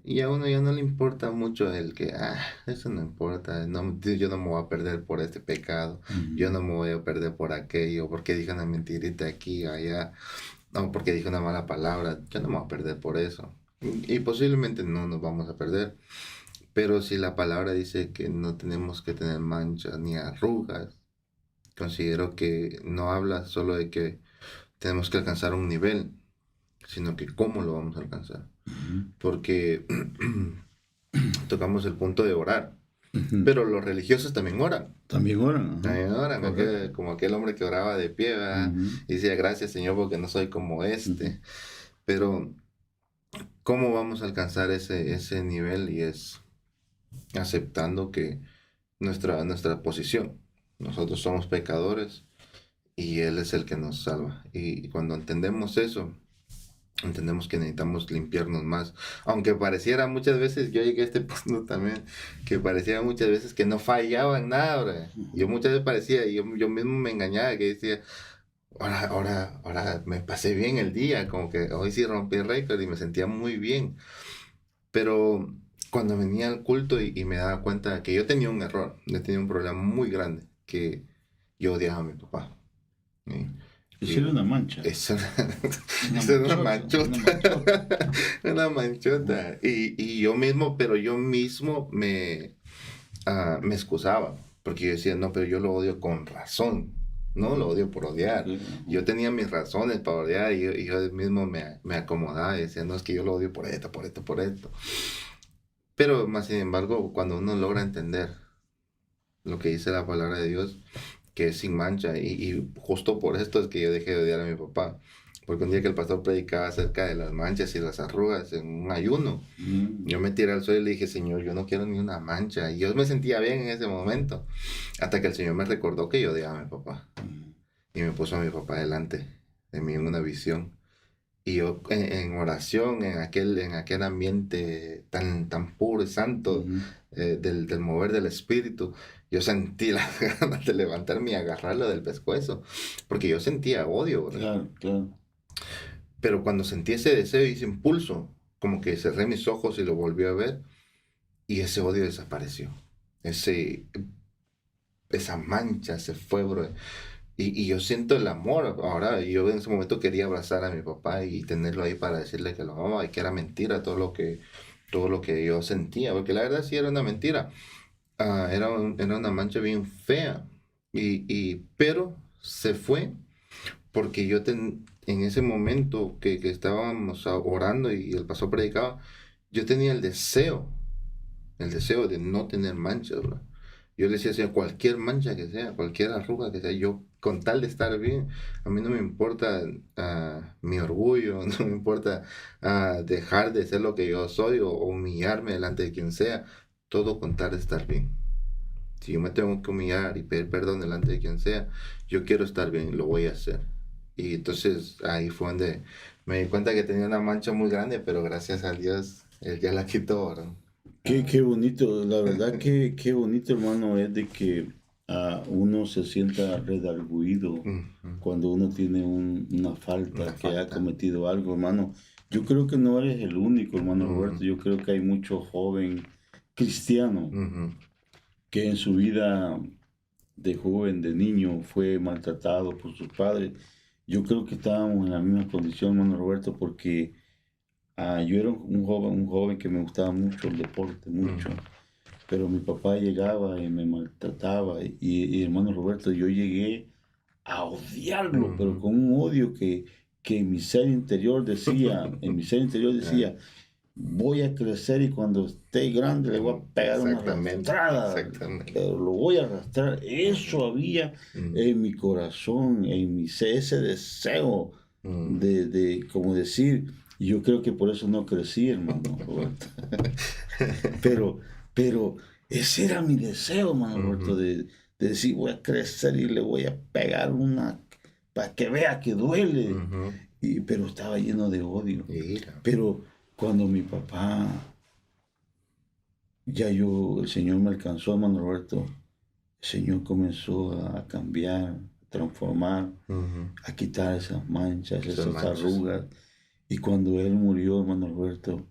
y a uno ya no le importa mucho eso no importa, no, yo no me voy a perder por este pecado, yo no me voy a perder por aquello, porque dije una mentirita aquí, allá, no, porque dije una mala palabra, yo no me voy a perder por eso. Y posiblemente no nos vamos a perder, pero si la palabra dice que no tenemos que tener manchas ni arrugas, considero que no habla solo de que tenemos que alcanzar un nivel, sino que cómo lo vamos a alcanzar. Ujú. Porque tocamos el punto de orar, Ujú. pero los religiosos también oran. También oran. Ajá. También oran, Correcto. como aquel hombre que oraba de pie, ¿verdad? Ujú. Y decía, gracias Señor porque no soy como este. Pero, ¿cómo vamos a alcanzar ese nivel? Y es aceptando que nuestra posición, nosotros somos pecadores y Él es el que nos salva. Y cuando entendemos eso, entendemos que necesitamos limpiarnos más. Aunque pareciera muchas veces, yo llegué a este punto también, que pareciera muchas veces que no fallaba en nada, bro. Yo muchas veces parecía, y yo mismo me engañaba, que decía, ahora me pasé bien el día, como que hoy sí rompí el récord y me sentía muy bien. Pero cuando venía al culto y me daba cuenta que yo tenía un error, yo tenía un problema muy grande, que yo odiaba a mi papá. ¿Sí? Eso era una mancha. Es una, Una es una manchota. Una manchota. manchota. Una manchota. Y yo mismo, pero yo mismo me excusaba. Porque yo decía, no, pero yo lo odio con razón. No lo odio por odiar. Sí. Yo tenía mis razones para odiar y yo mismo me acomodaba y decía, no, es que yo lo odio por esto, por esto, por esto. Pero más sin embargo, cuando uno logra entender lo que dice la palabra de Dios, que es sin mancha, y justo por esto es que yo dejé de odiar a mi papá, porque un día que el pastor predicaba acerca de las manchas y las arrugas en un ayuno, yo me tiré al suelo y le dije, Señor, yo no quiero ni una mancha, y yo me sentía bien en ese momento, hasta que el Señor me recordó que yo odiaba a mi papá, y me puso a mi papá delante de mí en una visión. Y yo en oración, en aquel ambiente tan puro y santo, Ujú. del mover del espíritu, yo sentí las ganas de levantarme y agarrarlo del pescuezo, porque yo sentía odio, ¿verdad? Claro, claro. Pero cuando sentí ese deseo y ese impulso, como que cerré mis ojos y lo volví a ver, y ese odio desapareció. Ese, esa mancha se fue, bro. Y yo siento el amor. Ahora, yo en ese momento quería abrazar a mi papá y tenerlo ahí para decirle que lo amaba y que era mentira todo lo que yo sentía, porque la verdad sí era una mentira. Era una mancha bien fea. Pero se fue porque en ese momento que estábamos orando y el pastor predicaba, yo tenía el deseo de no tener manchas, bro. Yo le decía, Señor, cualquier mancha que sea, cualquier arruga que sea, yo con tal de estar bien, a mí no me importa mi orgullo, no me importa dejar de ser lo que yo soy o humillarme delante de quien sea, todo con tal de estar bien. Si yo me tengo que humillar y pedir perdón delante de quien sea, yo quiero estar bien, lo voy a hacer. Y entonces ahí fue donde me di cuenta que tenía una mancha muy grande, pero gracias a Dios, Él ya la quitó, ¿verdad? Qué bonito, la verdad que qué bonito, hermano, es de que uno se sienta redarguido Ujú. cuando uno tiene una Una falta, que ha falta. cometido algo, hermano. Yo creo que no eres el único, hermano Ujú, Roberto. Yo creo que hay mucho joven cristiano ujú, que en su vida de joven, de niño, fue maltratado por sus padres. Yo creo que estábamos en la misma condición, hermano Roberto, porque yo era un joven que me gustaba mucho el deporte, mucho. ujú, Pero mi papá llegaba y me maltrataba. Hermano Roberto, yo llegué a odiarlo, pero ujú. con un odio que en mi ser interior decía, en mi ser interior Ah, decía, voy a crecer y cuando esté grande le voy a pegar una exactamente, arrastrada, exactamente. pero lo voy a arrastrar. Ujú, Eso había ujú, en mi corazón, en mi ser, ese deseo ujú. de como decir, y yo creo que por eso no crecí, hermano Roberto. Pero, pero ese era mi deseo, hermano Roberto, Ujú, de decir, voy a crecer y le voy a pegar una, para que vea que duele. ujú. Pero estaba lleno de odio. Mira. Pero cuando mi papá, el Señor me alcanzó, hermano Roberto, el Señor comenzó a cambiar, a transformar, Ujú. a quitar esas manchas, Esas esas manchas. arrugas. Y cuando Él murió, hermano Roberto,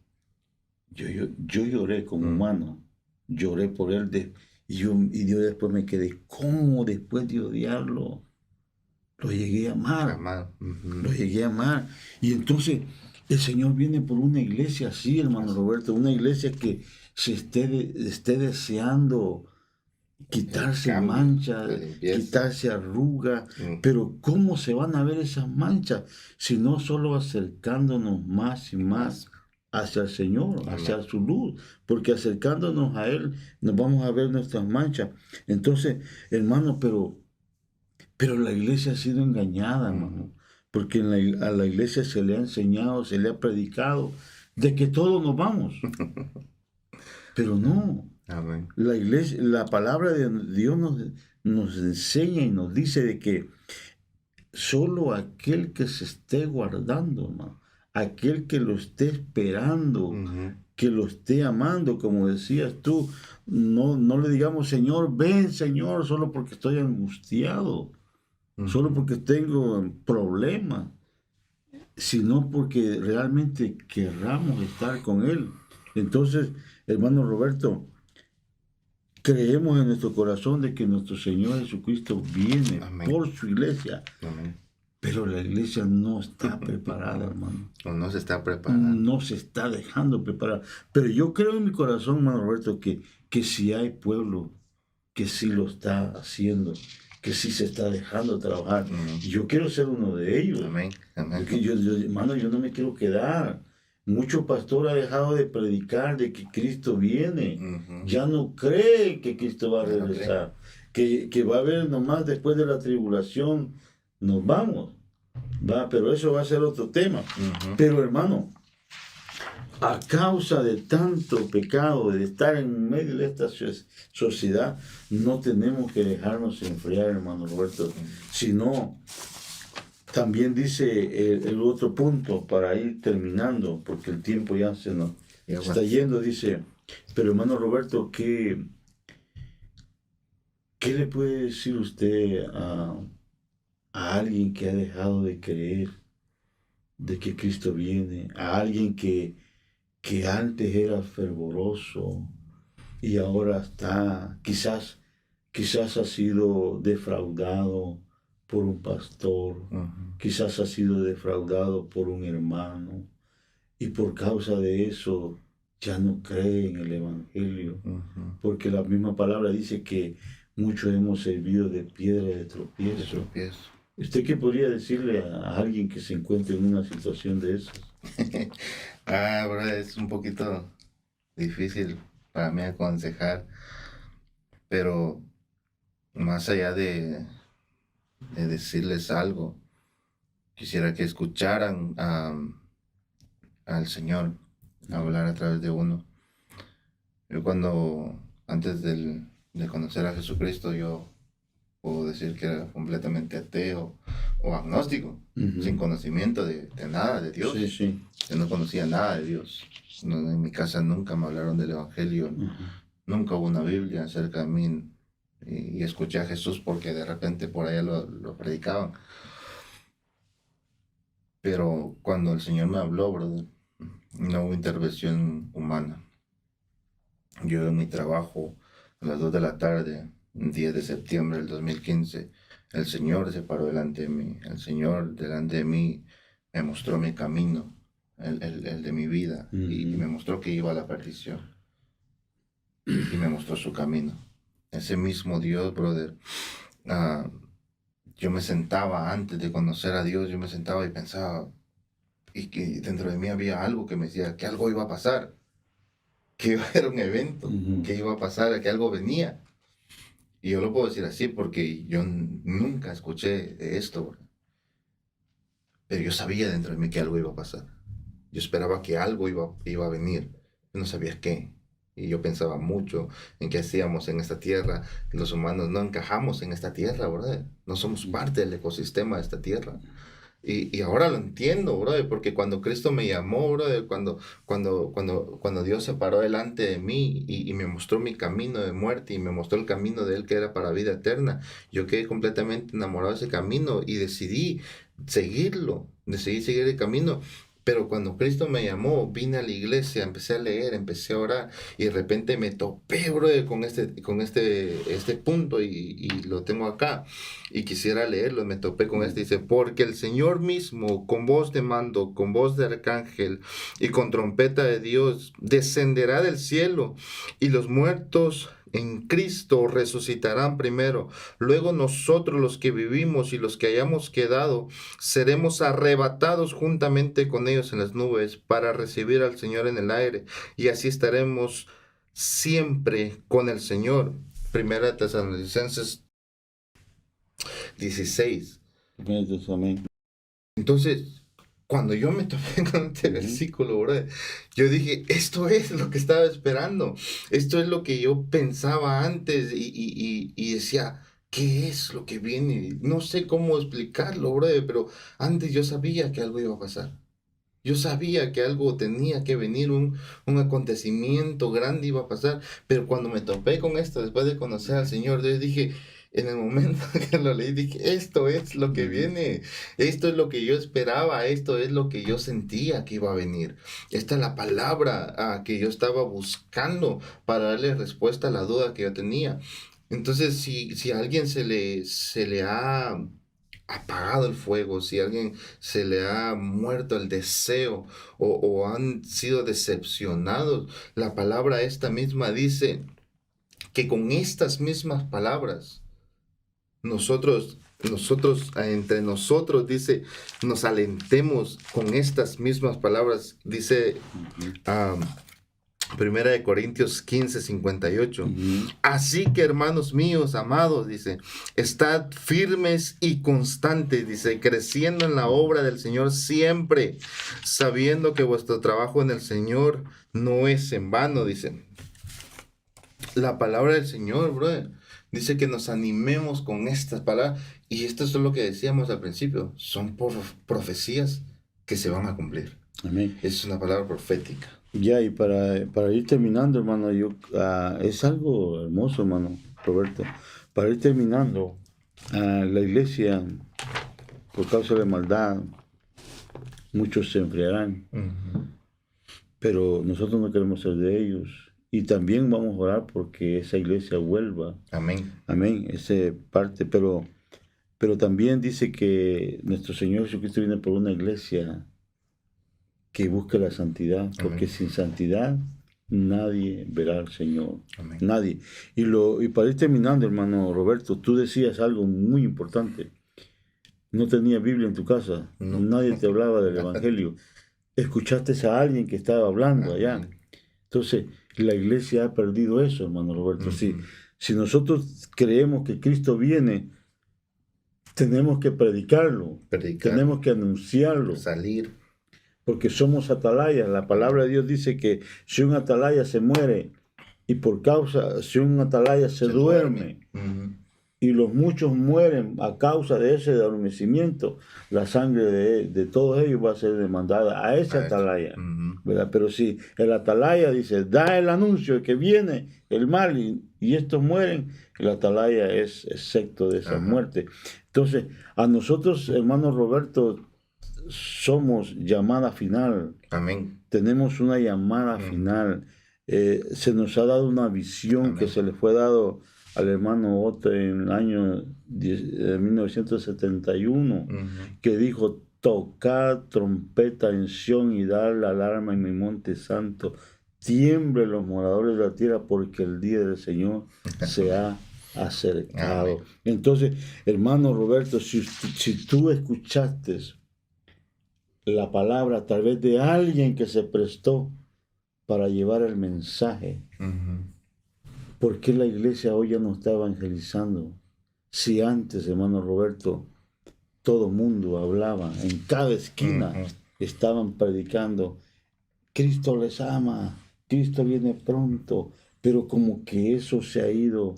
yo lloré como Mm, humano, lloré por él y yo después me quedé, ¿cómo después de odiarlo? Lo llegué a amar, amado. Ujú. lo llegué a amar. Y entonces el Señor viene por una iglesia así, hermano Así, Roberto, una iglesia que esté deseando el quitarse cambio, la manchas, limpieza. quitarse arrugas, Mm, pero ¿cómo se van a ver esas manchas? Si no solo acercándonos más y más más. hacia el Señor, Amén. hacia su luz, porque acercándonos a Él nos vamos a ver nuestras manchas. Entonces, hermano, pero la iglesia ha sido engañada, Ujú. hermano, porque a la iglesia se le ha enseñado, se le ha predicado de que todos nos vamos, pero no. Amén. La iglesia, la palabra de Dios nos enseña y nos dice de que solo aquel que se esté guardando, hermano, aquel que lo esté esperando, Ujú, que lo esté amando, como decías tú, no le digamos, Señor, ven, Señor, solo porque estoy angustiado, solo ujú, porque tengo problemas, sino porque realmente querramos estar con Él. Entonces, hermano Roberto, creemos en nuestro corazón de que nuestro Señor Jesucristo viene amén. por su iglesia, Amén. pero la iglesia no está preparada, hermano. O no se está preparando. No se está dejando preparar. Pero yo creo en mi corazón, hermano Roberto, que si hay pueblo que sí lo está haciendo, que sí se está dejando trabajar. Ujú. Y yo quiero ser uno de ellos. Amén. Amén. Hermano, yo no me quiero quedar. Mucho pastor ha dejado de predicar de que Cristo viene. Ujú. Ya no cree que Cristo va a Ya no cree. regresar. Que va a haber nomás después de la tribulación. Nos vamos. Va, pero eso va a ser otro tema. Ujú. Pero hermano, a causa de tanto pecado, de estar en medio de esta sociedad, no tenemos que dejarnos enfriar, hermano Roberto, sino también dice el otro punto para ir terminando, porque el tiempo ya se nos Y está aguas. yendo, dice, pero hermano Roberto, ¿qué le puede decir usted a alguien que ha dejado de creer de que Cristo viene, a alguien que antes era fervoroso y ahora está, quizás ha sido defraudado por un pastor, Ujú. quizás ha sido defraudado por un hermano y por causa de eso ya no cree en el Evangelio, Ujú. porque la misma palabra dice que muchos hemos servido de piedra de De tropiezo. tropiezo. ¿Usted qué podría decirle a alguien que se encuentre en una situación de esas? Bro, es un poquito difícil para mí aconsejar, pero más allá de decirles algo, quisiera que escucharan al Señor hablar a través de uno. Yo antes de conocer a Jesucristo, yo puedo decir que era completamente ateo o agnóstico, sin conocimiento de nada de Dios. Sí, sí. Yo no conocía nada de Dios. No, en mi casa nunca me hablaron del Evangelio, nunca hubo una Biblia cerca de mí y escuché a Jesús porque de repente por allá lo predicaban. Pero cuando el Señor me habló, brother, no hubo intervención humana. Yo en mi trabajo, a las 2 de la tarde, 10 de septiembre del 2015, el Señor se paró delante de mí. El Señor delante de mí me mostró mi camino, el de mi vida, y me mostró que iba a la perdición. Y me mostró su camino. Ese mismo Dios, brother, yo me sentaba antes de conocer a Dios, yo me sentaba y pensaba, y que dentro de mí había algo que me decía que algo iba a pasar, que iba a haber un evento, que iba a pasar, que algo venía. Y yo lo puedo decir así porque yo nunca escuché de esto, bro. Pero yo sabía dentro de mí que algo iba a pasar. Yo esperaba que algo iba a venir. Yo no sabía qué. Y yo pensaba mucho en qué hacíamos en esta tierra. Los humanos no encajamos en esta tierra, ¿verdad? No somos parte del ecosistema de esta tierra. Y ahora lo entiendo, brother, porque cuando Cristo me llamó, brother, cuando Dios se paró delante de mí y me mostró mi camino de muerte y me mostró el camino de Él que era para vida eterna, yo quedé completamente enamorado de ese camino y decidí seguirlo, decidí seguir el camino. Pero cuando Cristo me llamó, vine a la iglesia, empecé a leer, empecé a orar y de repente me topé, brother, con este punto y lo tengo acá y quisiera leerlo. Me topé con dice, porque el Señor mismo, con voz de mando, con voz de arcángel y con trompeta de Dios, descenderá del cielo y los muertos en Cristo resucitarán primero. Luego nosotros los que vivimos y los que hayamos quedado seremos arrebatados juntamente con ellos en las nubes para recibir al Señor en el aire y así estaremos siempre con el Señor. Primera de Tesalonicenses 16. Amén. Entonces, cuando yo me topé con este versículo, bro, yo dije, esto es lo que estaba esperando, esto es lo que yo pensaba antes y decía, ¿qué es lo que viene? No sé cómo explicarlo, bro, pero antes yo sabía que algo iba a pasar. Yo sabía que algo tenía que venir, un acontecimiento grande iba a pasar, pero cuando me topé con esto, después de conocer al Señor, yo dije, en el momento que lo leí, dije, esto es lo que viene, esto es lo que yo esperaba, esto es lo que yo sentía que iba a venir. Esta es la palabra que yo estaba buscando para darle respuesta a la duda que yo tenía. Entonces, si a alguien se le ha apagado el fuego, si a alguien se le ha muerto el deseo o han sido decepcionados, la palabra esta misma dice que con estas mismas palabras nosotros entre nosotros, dice, nos alentemos con estas mismas palabras, dice Primera de Corintios 15, 58. Así que, hermanos míos, amados, dice, estad firmes y constantes, dice, creciendo en la obra del Señor siempre, sabiendo que vuestro trabajo en el Señor no es en vano, dice. La palabra del Señor, brother, dice que nos animemos con estas palabras. Y esto es lo que decíamos al principio, son profecías que se van a cumplir. Amén. Es una palabra profética. Ya, y para ir terminando, hermano, es algo hermoso, hermano Roberto. Para ir terminando, la iglesia, por causa de maldad, muchos se enfriarán. Pero nosotros no queremos ser de ellos. Y también vamos a orar porque esa iglesia vuelva. Amén. Amén, esa parte. Pero también dice que nuestro Señor Jesucristo viene por una iglesia que busque la santidad, porque sin santidad nadie verá al Señor. Amén. Nadie. Y para ir terminando, hermano Roberto, tú decías algo muy importante. No tenías Biblia en tu casa, nadie te hablaba del Evangelio. Escuchaste a alguien que estaba hablando allá. Entonces, la iglesia ha perdido eso, hermano Roberto. Si nosotros creemos que Cristo viene, tenemos que predicarlo, tenemos que anunciarlo. Salir. Porque somos atalayas. La palabra de Dios dice que si un atalaya se muere si un atalaya se duerme y los muchos mueren a causa de ese adormecimiento, la sangre de todos ellos va a ser demandada a ese atalaya, ¿verdad? Pero si el atalaya dice, da el anuncio de que viene el mal y estos mueren, el atalaya es excepto de esa muerte. Entonces, a nosotros, hermano Roberto, somos llamada final. Amén. Tenemos una llamada final. Se nos ha dado una visión que se le fue dado al hermano Otto en el año 1971, que dijo, tocad trompeta en Sión y dar la alarma en mi monte santo, tiemblen los moradores de la tierra porque el día del Señor se ha acercado. Entonces, hermano Roberto, si tú escuchaste la palabra a través de alguien que se prestó para llevar el mensaje, ¿por qué la iglesia hoy ya no está evangelizando? Si antes, hermano Roberto, todo mundo hablaba, en cada esquina estaban predicando, Cristo les ama, Cristo viene pronto, pero como que eso se ha ido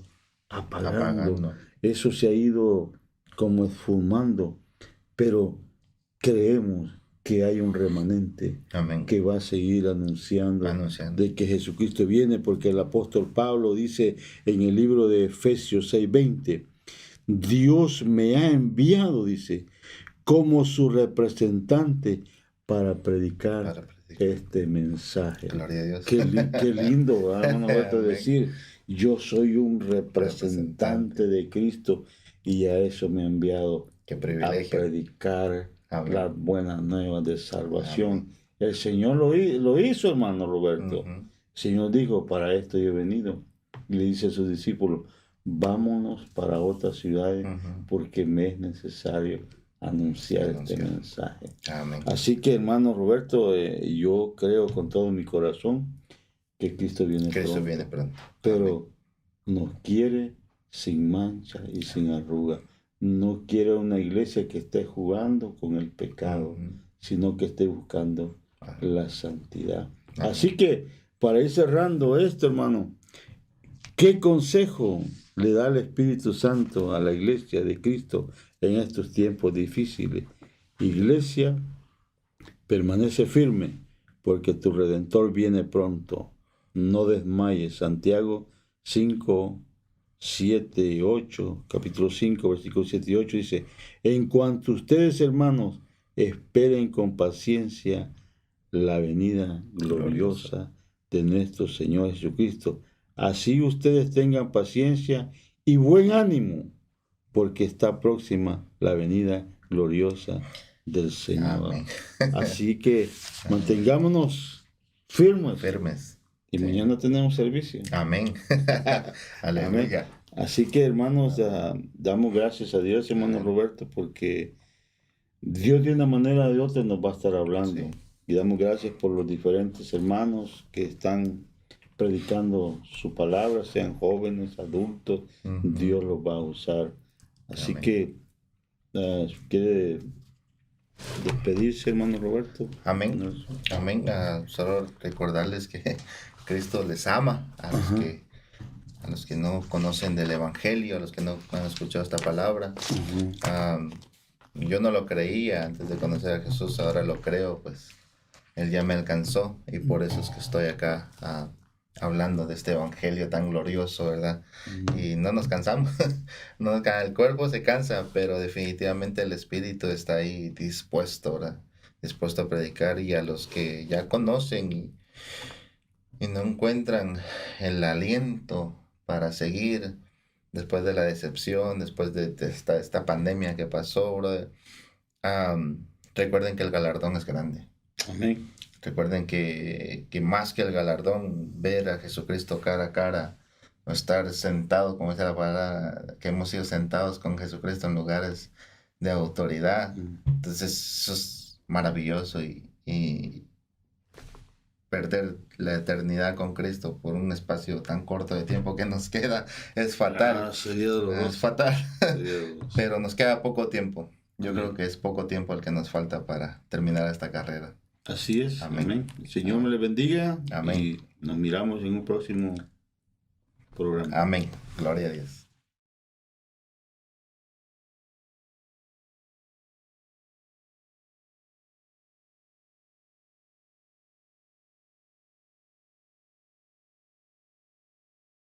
apagando. Eso se ha ido como esfumando, pero creemos que hay un remanente que va a seguir anunciando de que Jesucristo viene, porque el apóstol Pablo dice en el libro de Efesios 6:20, Dios me ha enviado, dice, como su representante para predicar este mensaje. Gloria a Dios. Qué lindo, vamos a decir, yo soy un representante de Cristo y a eso me ha enviado a predicar las buenas nuevas de salvación. El Señor lo hizo, hermano Roberto. El Señor dijo, para esto yo he venido. Y le dice a sus discípulos, vámonos para otras ciudades porque me es necesario anunciar este mensaje. Así que, hermano Roberto, yo creo con todo mi corazón que Cristo viene pronto. Pero nos quiere sin mancha y sin arruga. No quiere una iglesia que esté jugando con el pecado, sino que esté buscando la santidad. Así que, para ir cerrando esto, hermano, ¿qué consejo le da el Espíritu Santo a la iglesia de Cristo en estos tiempos difíciles? Iglesia, permanece firme, porque tu Redentor viene pronto. No desmayes. Santiago 5, 7 y 8, capítulo 5, versículos 7 y 8 dice, en cuanto ustedes, hermanos, esperen con paciencia la venida gloriosa de nuestro Señor Jesucristo. Así ustedes tengan paciencia y buen ánimo, porque está próxima la venida gloriosa del Señor. Amén. Así que mantengámonos firmes. Y mañana tenemos servicio. Amén. Aleluya. Así que, hermanos, damos gracias a Dios, hermano Roberto, porque Dios de una manera o de otra nos va a estar hablando. Sí. Y damos gracias por los diferentes hermanos que están predicando su palabra, sean jóvenes, adultos, Dios los va a usar. Así que, ¿quiere despedirse, hermano Roberto? Amén. Amén. Solo recordarles que Cristo les ama a los que no conocen del Evangelio, a los que no han escuchado esta palabra. Yo no lo creía antes de conocer a Jesús, ahora lo creo, pues Él ya me alcanzó y por eso es que estoy acá hablando de este Evangelio tan glorioso, ¿verdad? Y no nos cansamos, el cuerpo se cansa, pero definitivamente el Espíritu está ahí dispuesto, ¿verdad? Dispuesto a predicar, y a los que ya conocen y no encuentran el aliento para seguir después de la decepción, después de esta pandemia que pasó, brother, recuerden que el galardón es grande. Amén. Recuerden que más que el galardón, ver a Jesucristo cara a cara, o estar sentado, como dice la palabra, que hemos sido sentados con Jesucristo en lugares de autoridad. Entonces eso es maravilloso, y perder la eternidad con Cristo por un espacio tan corto de tiempo que nos queda es fatal. Sería doloroso. Es fatal. Pero nos queda poco tiempo. Yo creo que es poco tiempo el que nos falta para terminar esta carrera. Así es. Amén. El Señor me les bendiga. Amén. Y nos miramos en un próximo programa. Amén. Gloria a Dios.